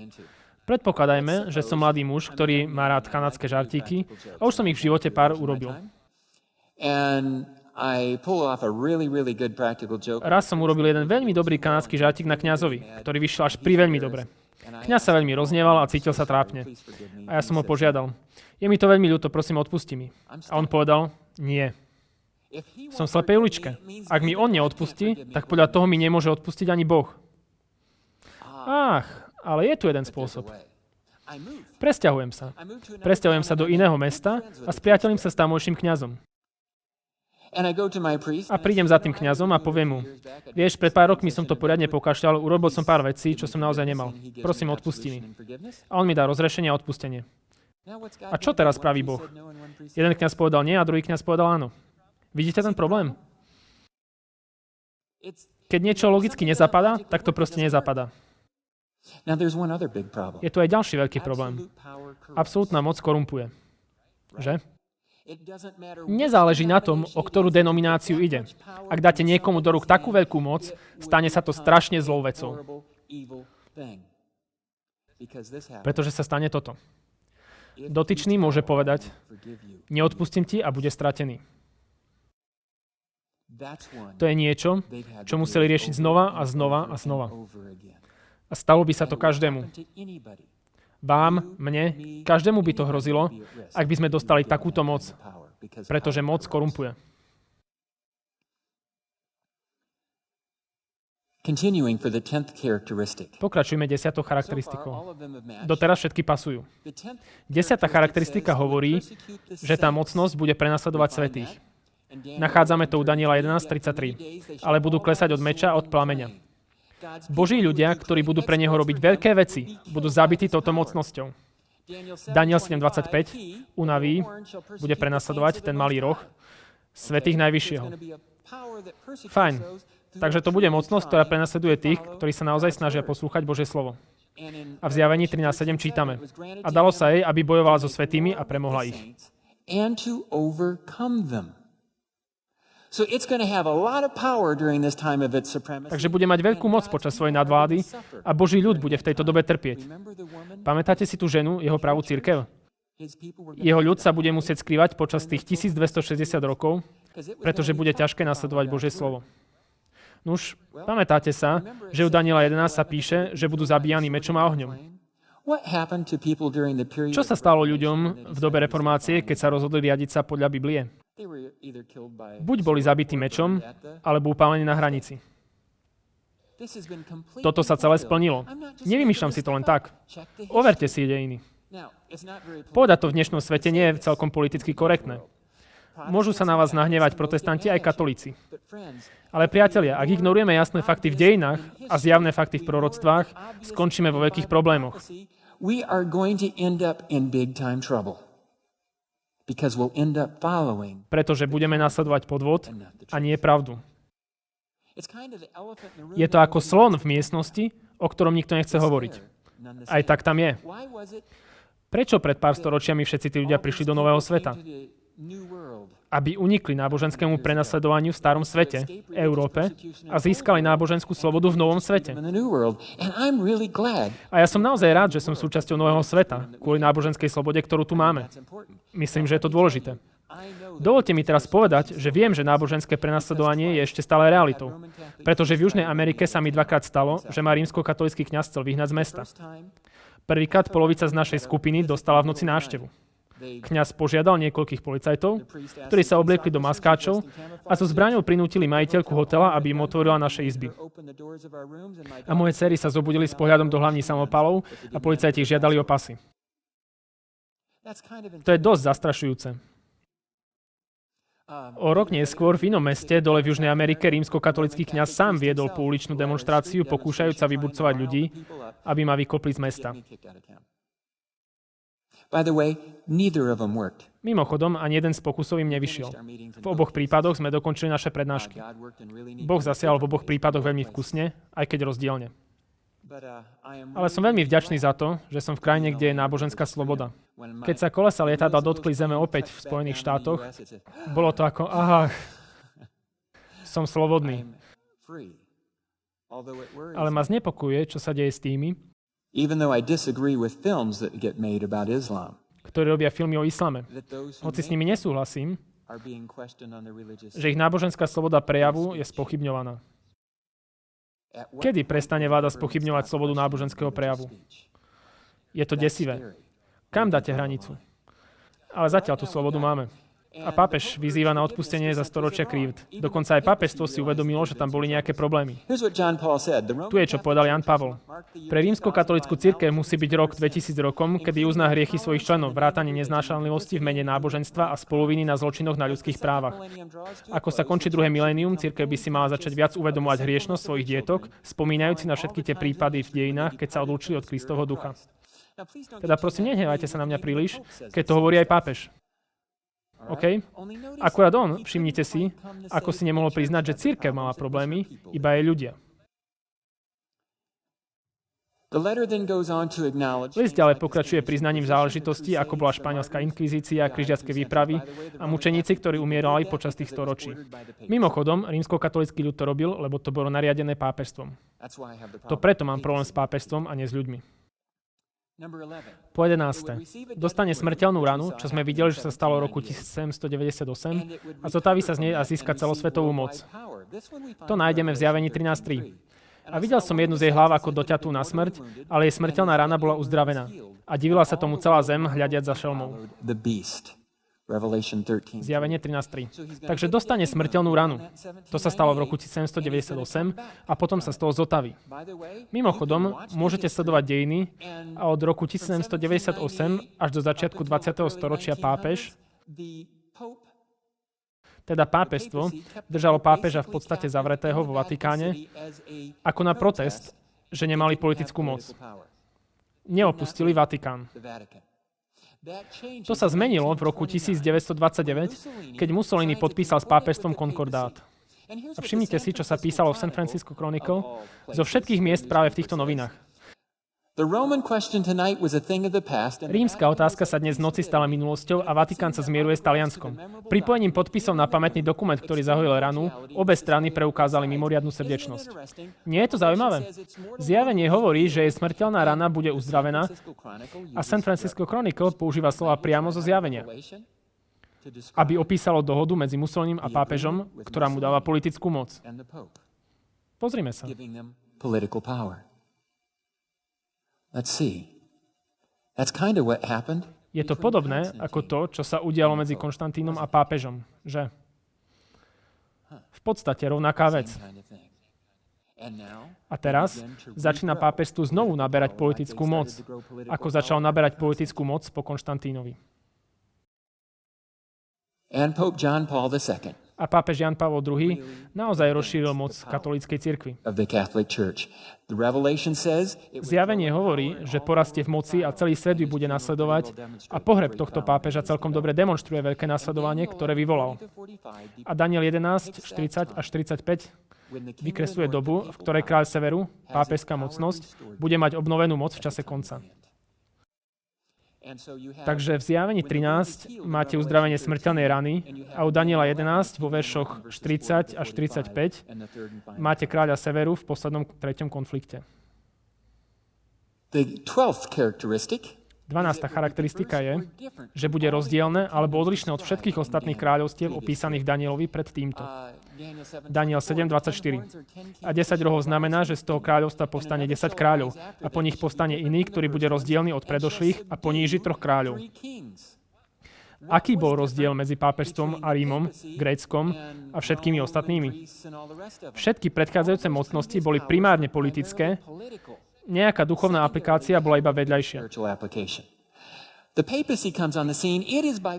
Predpokladajme, že som mladý muž, ktorý má rád kanadské žartíky a už som ich v živote pár urobil. Raz som urobil jeden veľmi dobrý kanadský žartík na kňazovi, ktorý vyšiel až pri veľmi dobre. Kňaz sa veľmi rozhneval a cítil sa trápne. A ja som ho požiadal. Je mi to veľmi ľúto, prosím, odpusti mi. A on povedal, nie. Som v slepej uličke. Ak mi on neodpustí, tak podľa toho mi nemôže odpustiť ani Boh. Ach, ale je tu jeden spôsob. Presťahujem sa. Presťahujem sa do iného mesta a spriateľím sa s tamojším kňazom. A prídem za tým kňazom a poviem mu, vieš, pred pár rokmi som to poriadne pokašľal, urobil som pár vecí, čo som naozaj nemal. Prosím, odpusti mi. A on mi dá rozrešenie a odpustenie. A čo teraz praví Boh? Jeden kňaz povedal nie a druhý kňaz povedal áno. Vidíte ten problém? Keď niečo logicky nezapadá, tak to proste nezapadá. Je tu aj ďalší veľký problém. Absolútna moc korumpuje. Že? Nezáleží na tom, o ktorú denomináciu ide. Ak dáte niekomu do rúk takú veľkú moc, stane sa to strašne zlou vecou. Pretože sa stane toto. Dotyčný môže povedať, neodpustím ti a bude stratený. To je niečo, čo museli riešiť znova a znova a znova. A stalo by sa to každému. Vám, mne, každému by to hrozilo, ak by sme dostali takúto moc, pretože moc korumpuje. Pokračujeme 10. charakteristikou. Doteraz všetky pasujú. 10. charakteristika hovorí, že tá mocnosť bude prenasledovať svätých. Nachádzame to u Daniela 11.33. Ale budú klesať od meča a od plameňa. Boží ľudia, ktorí budú pre neho robiť veľké veci, budú zabití touto mocnosťou. Daniel 7.25 u Naví bude prenasledovať ten malý roh svätých najvyššieho. Fajn. Takže to bude mocnosť, ktorá prenasleduje tých, ktorí sa naozaj snažia poslúchať Božie slovo. A v Zjavení 13.7 čítame. A dalo sa jej, aby bojovala so svätými a premohla ich. Takže bude mať veľkú moc počas svojej nadvlády a Boží ľud bude v tejto dobe trpieť. Pamätáte si tú ženu, jeho pravú cirkev? Jeho ľud sa bude musieť skrývať počas tých 1260 rokov, pretože bude ťažké nasledovať Božie slovo. Nuž, pamätáte sa, že u Daniela 11 sa píše, že budú zabíjani mečom a ohňom. Čo sa stalo ľuďom v dobe reformácie, keď sa rozhodli riadiť sa podľa Biblie? Buď boli zabití mečom, alebo upálení na hranici. Toto sa celé splnilo. Nevymýšľam si to len tak. Overte si dejiny. Povedať to v dnešnom svete nie je celkom politicky korektné. Môžu sa na vás nahnevať protestanti aj katolíci. Ale priatelia, ak ignorujeme jasné fakty v dejinách a zjavné fakty v proroctvách, skončíme vo veľkých problémoch. Pretože budeme nasledovať podvod a nie pravdu. Je to ako slon v miestnosti, o ktorom nikto nechce hovoriť. Aj tak tam je. Prečo pred pár storočiami všetci tí ľudia prišli do nového sveta? Aby unikli náboženskému prenasledovaniu v starom svete, Európe, a získali náboženskú slobodu v novom svete. A ja som naozaj rád, že som súčasťou nového sveta, kvôli náboženskej slobode, ktorú tu máme. Myslím, že je to dôležité. Dovolte mi teraz povedať, že viem, že náboženské prenasledovanie je ešte stále realitou. Pretože v Južnej Amerike sa mi dvakrát stalo, že ma rímskokatolícky kňaz chcel vyhnať z mesta. Prvýkrát polovica z našej skupiny dostala v noci návštevu. Kňaz požiadal niekoľkých policajtov, ktorí sa obliekli do maskáčov a so zbraňou prinútili majiteľku hotela, aby im otvorila naše izby. A moje dcery sa zobudili s pohľadom do hlavní samopalov a policajti ich žiadali o pasy. To je dosť zastrašujúce. O rok neskôr v inom meste, dole v Južnej Amerike, rímskokatolícky kňaz sám viedol pouličnú demonštráciu, pokúšajúc sa vyburcovať ľudí, aby ma vykopli z mesta. Mimochodom, ani jeden z pokusov im nevyšiel. V oboch prípadoch sme dokončili naše prednášky. Boh zasiahol v oboch prípadoch veľmi vkusne, aj keď rozdielne. Ale som veľmi vďačný za to, že som v krajine, kde je náboženská sloboda. Keď sa kolesa lietadla dotkli zeme opäť v Spojených štátoch, bolo to ako, som slobodný. Ale ma znepokojuje, čo sa deje s tými, ktorí robia filmy o islame. Hoci s nimi nesúhlasím, že ich náboženská sloboda prejavu je spochybňovaná. Kedy prestane vláda spochybňovať slobodu náboženského prejavu? Je to desivé. Kam dáte hranicu? Ale zatiaľ tú slobodu máme. A pápež vyzýva na odpustenie za storočia krívd. Dokonca aj pápežstvo si uvedomilo, že tam boli nejaké problémy. Tu je, čo povedal Jan Pavol. Pre rímskokatolícku cirkev musí byť rok 2000 rokom, kedy uzná hriechy svojich členov, vrátane neznášanlivosti v mene náboženstva a spoluviny na zločinoch na ľudských právach. Ako sa končí druhé milénium, cirkev by si mala začať viac uvedomovať hriešnosť svojich dietok, spomínajúci na všetky tie prípady v dejinách, keď sa odlúčili od Kristovho ducha. Teda prosím, nehnevajte sa na mňa príliš, keď to hovorí aj pápež. OK? Akurát on, všimnite si, ako si nemohol priznať, že cirkev mala problémy, iba jej ľudia. List ďalej pokračuje priznaním záležitostí, ako bola španielská inkvizícia, križiacké výpravy a mučeníci, ktorí umierali počas tých storočí. Mimochodom, rímskokatolícky ľud to robil, lebo to bolo nariadené pápežstvom. To preto mám problém s pápežstvom a nie s ľuďmi. Po 11. Dostane smrteľnú ranu, čo sme videli, že sa stalo v roku 1798 a zotaví sa z nej a získa celosvetovú moc. To nájdeme v Zjavení 13.3. A videl som jednu z jej hlav ako doťatú na smrť, ale jej smrteľná rana bola uzdravená. A divila sa tomu celá zem, hľadiac za šelmou. Zjavenie 13.3. Takže dostane smrteľnú ranu. To sa stalo v roku 1798 a potom sa z toho zotaví. Mimochodom, môžete sledovať dejiny a od roku 1798 až do začiatku 20. storočia pápež, teda pápežstvo, držalo pápeža v podstate zavretého vo Vatikáne ako na protest, že nemali politickú moc. Neopustili Vatikán. To sa zmenilo v roku 1929, keď Mussolini podpísal s pápežstvom konkordát. A všimnite si, čo sa písalo v San Francisco Chronicle zo všetkých miest práve v týchto novinách. Rímska otázka sa dnes v noci stala minulosťou a Vatikán sa zmieruje s Talianskom. Pripojením podpisov na pamätný dokument, ktorý zahojil ranu, obe strany preukázali mimoriadnu srdečnosť. Nie je to zaujímavé? Zjavenie hovorí, že jej smrteľná rana bude uzdravená a San Francisco Chronicle používa slova priamo zo zjavenia, aby opísalo dohodu medzi Mussolinim a pápežom, ktorá mu dáva politickú moc. Pozrime sa. Je to podobné ako to, čo sa udialo medzi Konštantínom a pápežom, že? V podstate rovnaká vec. A teraz začína pápežstvu znovu naberať politickú moc, ako začal naberať politickú moc po Konštantínovi. A pápež Jan Pavol II naozaj rozšíril moc katolíckej cirkvi. Zjavenie hovorí, že porastie v moci a celý svet ju bude nasledovať a pohreb tohto pápeža celkom dobre demonstruje veľké nasledovanie, ktoré vyvolal. A Daniel 11, 40 až 45 vykresluje dobu, v ktorej kráľ severu, pápežská mocnosť, bude mať obnovenú moc v čase konca. Takže v Zjavení 13 máte uzdravenie smrteľnej rany a u Daniela 11 vo veršoch 40 až 45 máte kráľa severu v poslednom treťom konflikte. 12. charakteristika je, že bude rozdielne alebo odlišné od všetkých ostatných kráľovstiev opísaných Danielovi pred týmto. Daniel 7.24. A 10 rohov znamená, že z toho kráľovstva povstane 10 kráľov a po nich povstane iný, ktorý bude rozdielny od predošlých a poníži 3 kráľov. Aký bol rozdiel medzi pápežstvom a Rímom, Gréckom a všetkými ostatnými? Všetky predchádzajúce mocnosti boli primárne politické, nejaká duchovná aplikácia bola iba vedľajšia.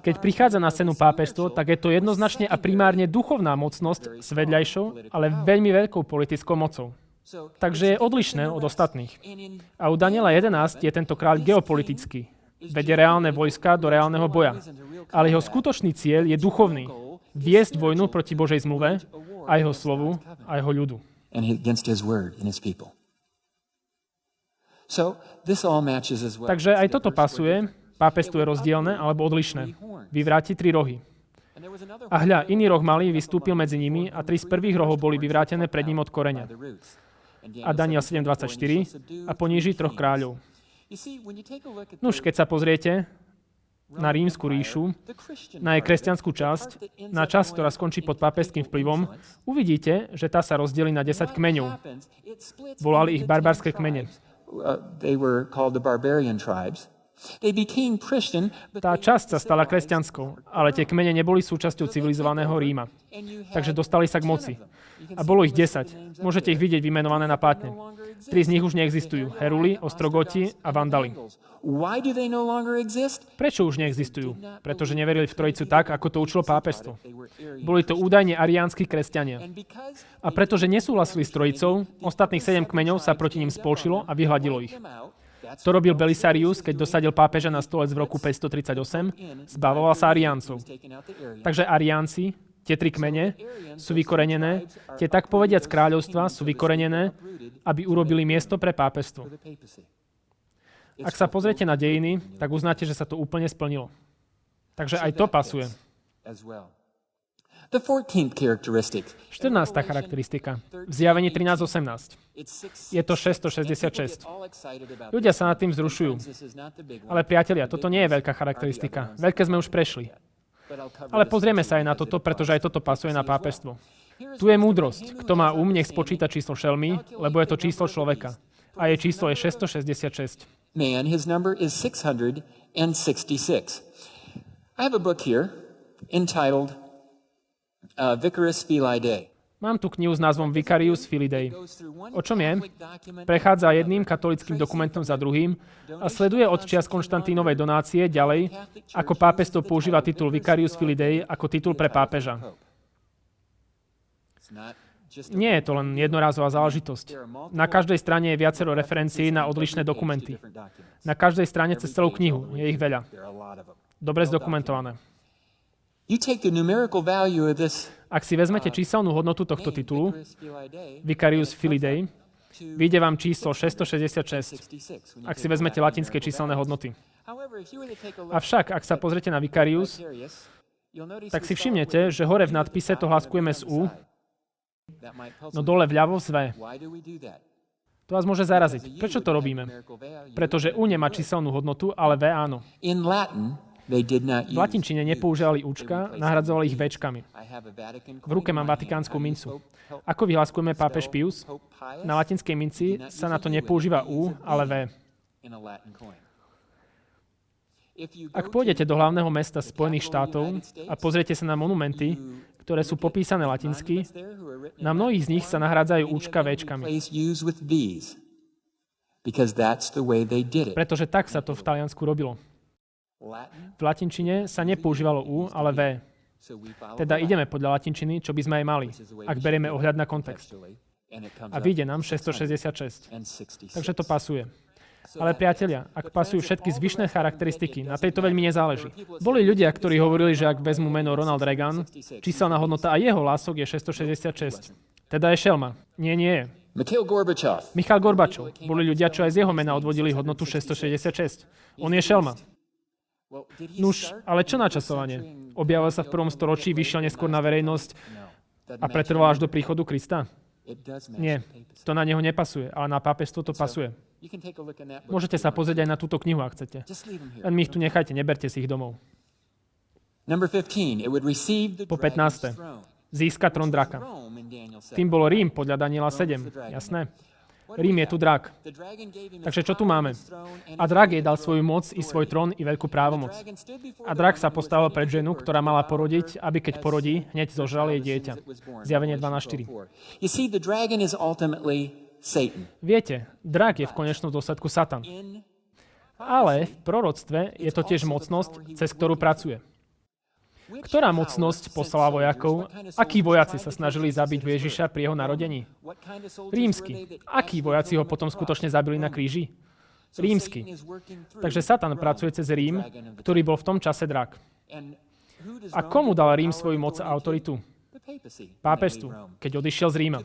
Keď prichádza na scénu pápežstvo, tak je to jednoznačne a primárne duchovná mocnosť s vedľajšou, ale veľmi veľkou politickou mocou. Takže je odlišné od ostatných. A u Daniela 11 je tento kráľ geopolitický. Vedie reálne vojska do reálneho boja. Ale jeho skutočný cieľ je duchovný. Viesť vojnu proti Božej zmluve a jeho slovu a jeho ľudu. Takže aj toto pasuje. Pápežstvo je rozdielne alebo odlišné. Vyvráti 3 rohy. A hľa, iný roh malý vystúpil medzi nimi a 3 z prvých rohov boli vyvrátené pred ním od koreňa. A Daniel 7.24 a poníži 3 kráľov. Nuž, keď sa pozriete na rímsku ríšu, na jej kresťanskú časť, na časť, ktorá skončí pod pápežským vplyvom, uvidíte, že tá sa rozdelí na 10 kmeňov. Volali ich barbarské kmene. They became Christian, but Tá časť sa stala kresťanskou, ale tie kmene neboli súčasťou civilizovaného Ríma. Takže dostali sa k moci. A bolo ich 10. Môžete ich vidieť vymenované na plátne. 3 z nich už neexistujú. Heruli, Ostrogoti a Vandali. Why do they no longer exist? Prečo už neexistujú? Pretože neverili v Trojicu tak, ako to učilo pápežstvo. Boli to údajne ariánsky kresťania. A pretože nesúhlasili s Trojicou, ostatných 7 kmeňov sa proti ním spolčilo a vyhladilo ich. To robil Belisarius, keď dosadil pápeža na stolec v roku 538, zbavoval sa Ariáncov. Takže Ariánci, tie 3 kmene, sú vykorenené, tie tak povediac kráľovstva sú vykorenené, aby urobili miesto pre pápežstvo. Ak sa pozriete na dejiny, tak uznáte, že sa to úplne splnilo. Takže aj to pasuje. 14. charakteristika. V Zjavení 13.18. Je to 666. Ľudia sa nad tým vzrušujú. Ale priatelia, toto nie je veľká charakteristika. Veľké sme už prešli. Ale pozrieme sa aj na toto, pretože aj toto pasuje na pápežstvo. Tu je múdrosť. Kto má nech spočíta číslo šelmy, lebo je to číslo človeka. A jej číslo je 666. Man, his number is 666. I have a book here entitled Vicarius Filii Dei. Mám tu knihu s názvom Vicarius Filii Dei. O čom je? Prechádza jedným katolickým dokumentom za druhým a sleduje od čias Konštantínovej donácie ďalej, ako pápežstvo používa titul Vicarius Filii Dei ako titul pre pápeža. Nie je to len jednorázová záležitosť. Na každej strane je viacero referencií na odlišné dokumenty. Na každej strane cez celú knihu. Je ich veľa. Dobre zdokumentované. Ak si vezmete číselnú hodnotu tohto titulu, Vicarius Filii Dei, vyjde vám číslo 666, ak si vezmete latinské číselné hodnoty. Avšak, ak sa pozriete na Vicarius, tak si všimnete, že hore v nadpise to hláskujeme z U, no dole vľavo z V. To vás môže zaraziť. Prečo to robíme? Pretože U nemá číselnú hodnotu, ale V áno. V latinčine nepoužívali účka, nahradzovali ich Včkami. V ruke mám vatikánsku mincu. Ako vyhláskujeme pápež Pius? Na latinskej minci sa na to nepoužíva U, ale V. Ak pôjdete do hlavného mesta Spojených štátov a pozriete sa na monumenty, ktoré sú popísané latinsky, na mnohých z nich sa nahrádzajú účka Včkami. Pretože tak sa to v Taliansku robilo. V latinčine sa nepoužívalo U, ale V. Teda ideme podľa latinčiny, čo by sme aj mali, ak berieme ohľad na kontext. A vyjde nám 666. Takže to pasuje. Ale priatelia, ak pasujú všetky zvyšné charakteristiky, na tejto veľmi nezáleží. Boli ľudia, ktorí hovorili, že ak vezmu meno Ronald Reagan, číselná hodnota a jeho lások je 666. Teda je šelma. Nie je. Michail Gorbačov. Boli ľudia, čo aj z jeho mena odvodili hodnotu 666. On je šelma. Nuž, ale čo načasovanie? Objavil sa v 1. storočí, vyšiel neskôr na verejnosť a pretrval až do príchodu Krista? Nie, to na neho nepasuje, ale na pápežstvo to pasuje. Môžete sa pozrieť aj na túto knihu, ak chcete. Len mi ich tu nechajte, neberte si ich domov. Po 15. Získa trón draka. Tým bol Rím podľa Daniela 7, jasné? Rím je tu drak. Takže čo tu máme? A drak jej dal svoju moc i svoj trón i veľkú právomoc. A drak sa postavil pred ženu, ktorá mala porodiť, aby keď porodí, hneď zožral jej dieťa. Zjavenie 12.4. Viete, drak je v konečnom dôsledku Satan. Ale v proroctve je to tiež mocnosť, cez ktorú pracuje. Ktorá mocnosť poslala vojakov? Akí vojaci sa snažili zabiť Ježiša pri jeho narodení? Rímsky. Akí vojaci ho potom skutočne zabili na kríži? Rímsky. Takže Satan pracuje cez Rím, ktorý bol v tom čase drak. A komu dal Rím svoju moc a autoritu? Pápežstvu, keď odišiel z Ríma.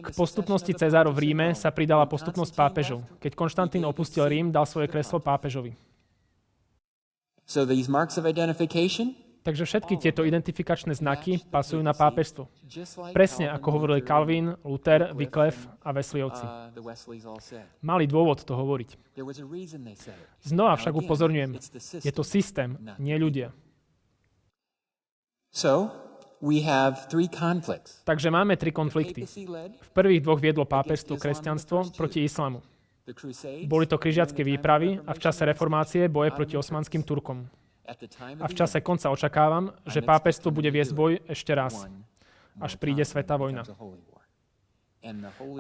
K postupnosti Cezárov v Ríme sa pridala postupnosť pápežov. Keď Konštantín opustil Rím, dal svoje kreslo pápežovi. Takže všetky tieto identifikačné znaky pasujú na pápežstvo. Presne ako hovorili Calvin, Luther, Wycliffe a Wesleyovci. Mali dôvod to hovoriť. Znova však upozorňujem, je to systém, nie ľudia. Takže máme 3 konflikty. V prvých 2 viedlo pápežstvo kresťanstvo proti islamu. Boli to križiacké výpravy a v čase reformácie boje proti osmanským Turkom. A v čase konca očakávam, že pápežstvo bude viesť boj ešte raz, až príde svätá vojna.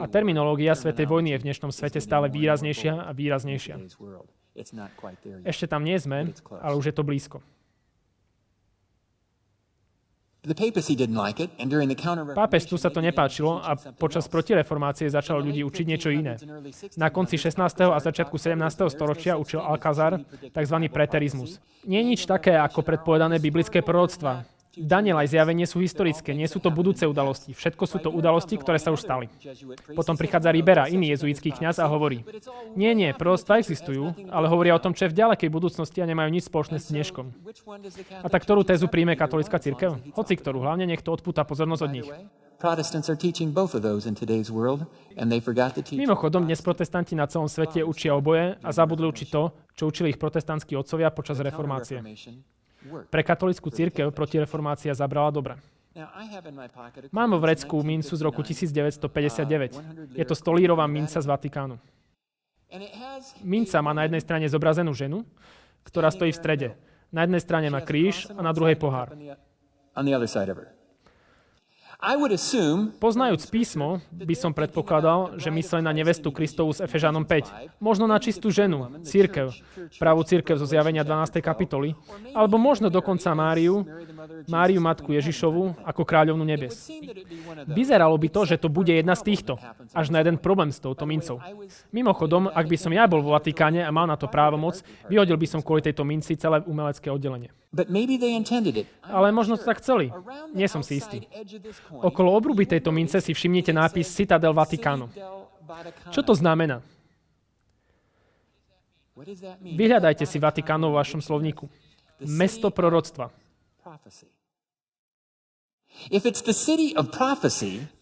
A terminológia svätej vojny je v dnešnom svete stále výraznejšia a výraznejšia. Ešte tam nie sme, ale už je to blízko. Pápežstvu sa to nepáčilo a počas protireformácie začalo ľudí učiť niečo iné. Na konci 16. a začiatku 17. storočia učil Alcázar tzv. Preterizmus. Nie je nič také ako predpovedané biblické proroctvá. Daniel aj zjavenie sú historické, nie sú to budúce udalosti. Všetko sú to udalosti, ktoré sa už stali. Potom prichádza Ribera, iný jezuitský kňaz a hovorí: Nie, proroctvá existujú, ale hovoria o tom, čo je v ďalekej budúcnosti a nemajú nič spoločné s dneškom. A tak ktorú tézu príjme katolícka cirkev? Hoci ktorú, hlavne nech to odpúta pozornosť od nich. Mimochodom, dnes protestanti na celom svete učia oboje a zabudli učiť to, čo učili ich protestantskí otcovia počas reformácie. Pre katolícku cirkev protireformácia zabrala dobre. Mám vo vrecku mincu z roku 1959. Je to 100-lírová minca z Vatikánu. Minca má na jednej strane zobrazenú ženu, ktorá stojí v strede. Na jednej strane má kríž a na druhej pohár. Poznajúc písmo, by som predpokladal, že mysleli na nevestu Kristovu z Efežanom 5. Možno na čistú ženu, cirkev, pravú cirkev zo zjavenia 12. kapitoly, alebo možno dokonca Máriu matku Ježišovu, ako kráľovnu nebies. Vyzeralo by to, že to bude jedna z týchto, až na jeden problém s touto mincov. Mimochodom, ak by som ja bol vo Vatikáne a mal na to právomoc, vyhodil by som kvôli tejto minci celé umelecké oddelenie. Ale možno to tak chceli. Nie som si istý. Okolo obruby tejto mince si všimnite nápis Citadel Vaticano. Čo to znamená? Vyhľadajte si Vatikánov vo vašom slovníku. Mesto proroctva.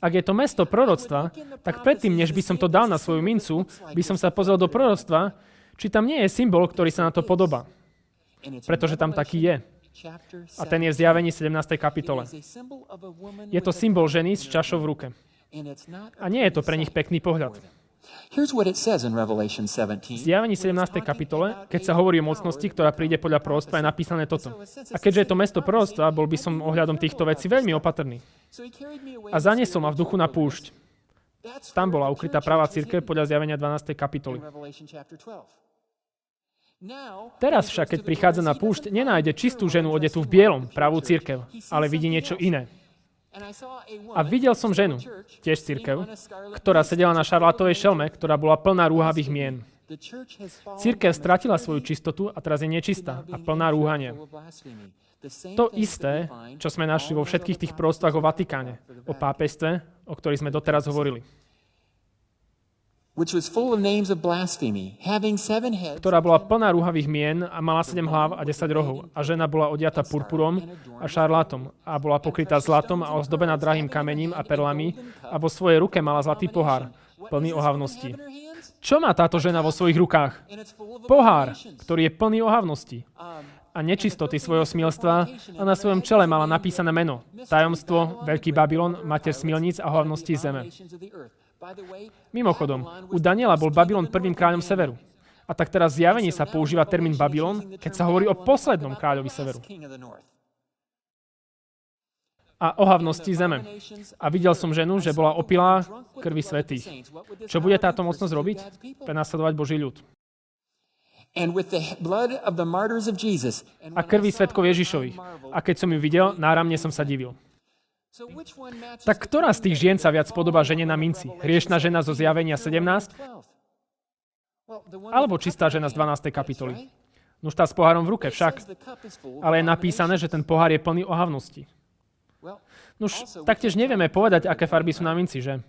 Ak je to mesto proroctva, tak predtým, než by som to dal na svoju mincu, by som sa pozrel do proroctva, či tam nie je symbol, ktorý sa na to podobá. Pretože tam taký je. A ten je v zjavení 17. kapitole. Je to symbol ženy s čašou v ruke. A nie je to pre nich pekný pohľad. V zjavení 17. kapitole, keď sa hovorí o mocnosti, ktorá príde podľa proroctva, je napísané toto. A keďže je to mesto proroctva, bol by som ohľadom týchto vecí veľmi opatrný. A zaniesol ma v duchu na púšť. Tam bola ukrytá pravá cirkev podľa zjavenia 12. kapitoly. Teraz však, keď prichádza na púšť, nenájde čistú ženu odetú v bielom, pravú cirkev, ale vidí niečo iné. A videl som ženu, tiež cirkev, ktorá sedela na šarlátovej šelme, ktorá bola plná rúhavých mien. Cirkev stratila svoju čistotu a teraz je nečistá a plná rúhania. To isté, čo sme našli vo všetkých tých proroctvách o Vatikáne, o pápežstve, o ktorých sme doteraz hovorili. Ktorá bola plná rúhavých mien a mala 7 hlav a 10 rohov. A žena bola odiata purpurom a šarlátom a bola pokrytá zlatom a ozdobená drahým kamením a perlami a vo svojej ruke mala zlatý pohár, plný ohavností. Čo má táto žena vo svojich rukách? Pohár, ktorý je plný ohavností a nečistoty svojho smilstva a na svojom čele mala napísané meno. Tajomstvo, Veľký Babylon, mater smilníc a ohavností zeme. Mimochodom, u Daniela bol Babylon prvým kráľom severu. A tak teraz v zjavení sa používa termín Babylon, keď sa hovorí o poslednom kráľovi severu. A ohavnosti zeme. A videl som ženu, že bola opilá krvi svätých. Čo bude táto mocnosť robiť? Prenasledovať Boží ľud. A krvi svedkov Ježišových. A keď som ju videl, náramne som sa divil. Tak ktorá z tých žien sa viac podobá žene na minci? Hriešna žena zo zjavenia 17? Alebo čistá žena z 12. kapitoly? Nuž tá s pohárom v ruke však. Ale je napísané, že ten pohár je plný ohavnosti. Nuž, taktiež nevieme povedať, aké farby sú na minci, že?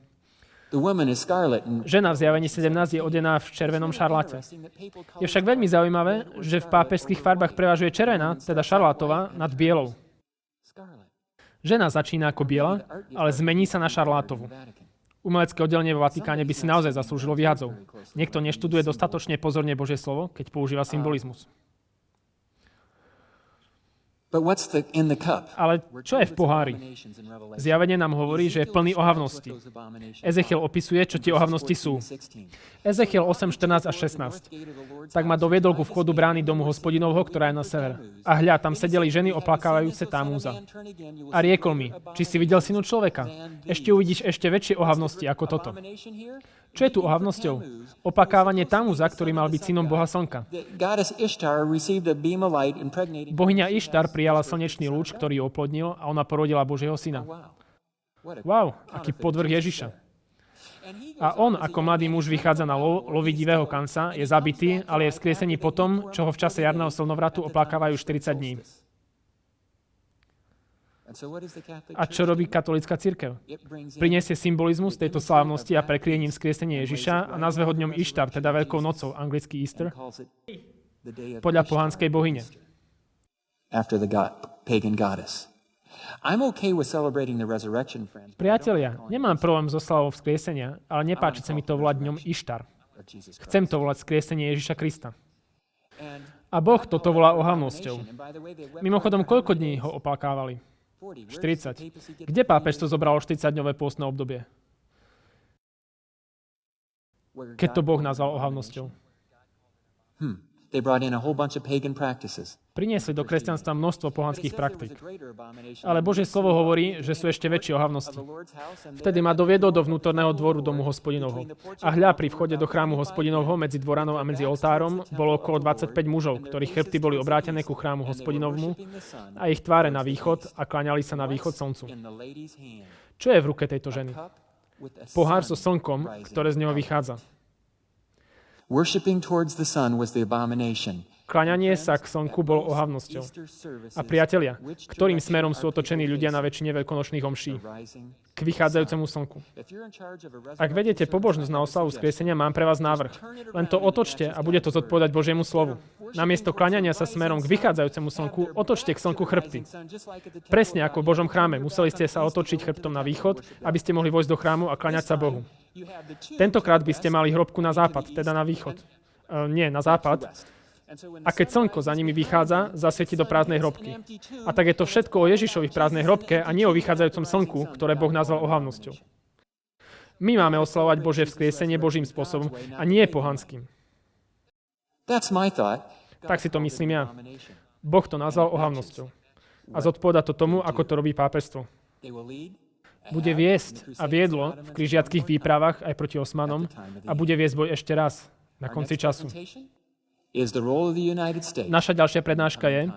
Žena v zjavení 17 je odená v červenom šarláte. Je však veľmi zaujímavé, že v pápežských farbách prevažuje červená, teda šarlátová, nad bielou. Žena začína ako biela, ale zmení sa na šarlátovu. Umelecké oddelenie vo Vatikáne by si naozaj zaslúžilo viac. Niekto neštuduje dostatočne pozorne Božie slovo, keď používa symbolizmus. Ale čo je v pohári? Zjavenie nám hovorí, že je plný ohavnosti. Ezechiel opisuje, čo tie ohavnosti sú. Ezechiel 8, 14 a 16. Tak ma doviedol ku vchodu brány domu Hospodinovho, ktorá je na sever. A hľa, tam sedeli ženy oplakávajúce Támuza. A riekol mi, či si videl synu človeka? Ešte uvidíš ešte väčšie ohavnosti ako toto. Čo je tu ohavnosťou? Oplakávanie Támuza, ktorý mal byť synom Boha Slnka. Bohyňa Ištar prijala slnečný lúč, ktorý ju oplodnil a ona porodila Božieho syna. Wow, aký podvrh Ježiša. A on, ako mladý muž, vychádza na lovi divého kanca, je zabitý, ale je vzkriesení potom, čo ho v čase jarného slnovratu oplakávajú 40 dní. A čo robí katolícka cirkev? Prinesie symbolizmus tejto slávnosti a prekrie ním vzkriesenie Ježiša a nazve ho dňom Ištar, teda Veľkou nocou, anglicky Easter, podľa pohanskej bohyne. Priatelia, nemám problém so slavou vzkriesenia, ale nepáči sa mi to volať dňom Ištar. Chcem to volať vzkriesenie Ježiša Krista. A Boh toto volá ohavnosťou. Mimochodom, koľko dní ho oplakávali? 40. Kde pápežstvo zobralo 40-dňové pôstne obdobie? Keď to Boh nazval ohavnosťou. Priniesli do kresťanstva množstvo pohanských praktík. Ale Božie slovo hovorí, že sú ešte väčšie ohavnosti. Vtedy ma doviedol do vnútorného dvoru domu Hospodinovho. A hľa, pri vchode do chrámu Hospodinovho medzi dvoranou a medzi oltárom bolo okolo 25 mužov, ktorých chrbty boli obrátené ku chrámu Hospodinovmu a ich tváre na východ a kláňali sa na východ slncu. Čo je v ruke tejto ženy? Pohár so slnkom, ktoré z neho vychádza. Kláňanie sa k slnku bolo ohavnosťou. A priatelia, ktorým smerom sú otočení ľudia na väčšine veľkonočných omší? K vychádzajúcemu slnku. Ak vedete pobožnosť na oslavu vzkriesenia, mám pre vás návrh. Len to otočte a bude to zodpovedať Božiemu slovu. Namiesto kláňania sa smerom k vychádzajúcemu slnku, otočte k slnku chrbty. Presne ako v Božom chráme, museli ste sa otočiť chrbtom na východ, aby ste mohli vojsť do chrámu a kláňať sa Bohu. Tentokrát by ste mali hrobku na západ, teda na východ. Nie, na západ. A keď slnko za nimi vychádza, zasvieti do prázdnej hrobky. A tak je to všetko o Ježišovi v prázdnej hrobke a nie o vychádzajúcom slnku, ktoré Boh nazval ohavnosťou. My máme oslavovať Božie vzkriesenie Božím spôsobom a nie pohanským. Tak si to myslím ja. Boh to nazval ohavnosťou. A zodpovedá to tomu, ako to robí pápežstvo. Bude viesť a viedlo v križiackých výpravách aj proti Osmanom a bude viesť boj ešte raz, na konci času. Naša ďalšia prednáška je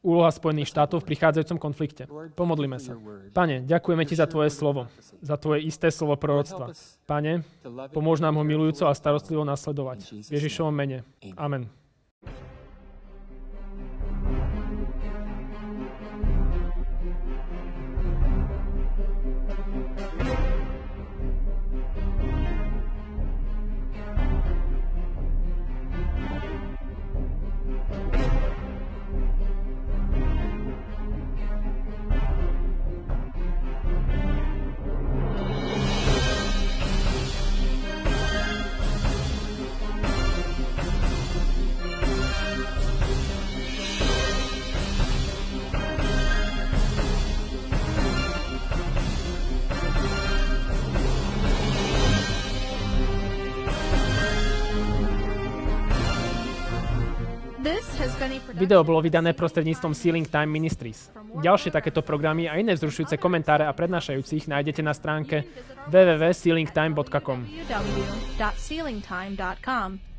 úloha Spojených štátov v prichádzajúcom konflikte. Pomodlíme sa. Pane, ďakujeme Ti za Tvoje slovo, za Tvoje isté slovo proroctva. Pane, pomôž nám ho milujúco a starostlivo nasledovať. V Ježišovom mene. Amen. Video bolo vydané prostredníctvom Sealing Time Ministries. Ďalšie takéto programy a iné vzrušujúce komentáre a prednášajúcich nájdete na stránke www.sealingtime.com.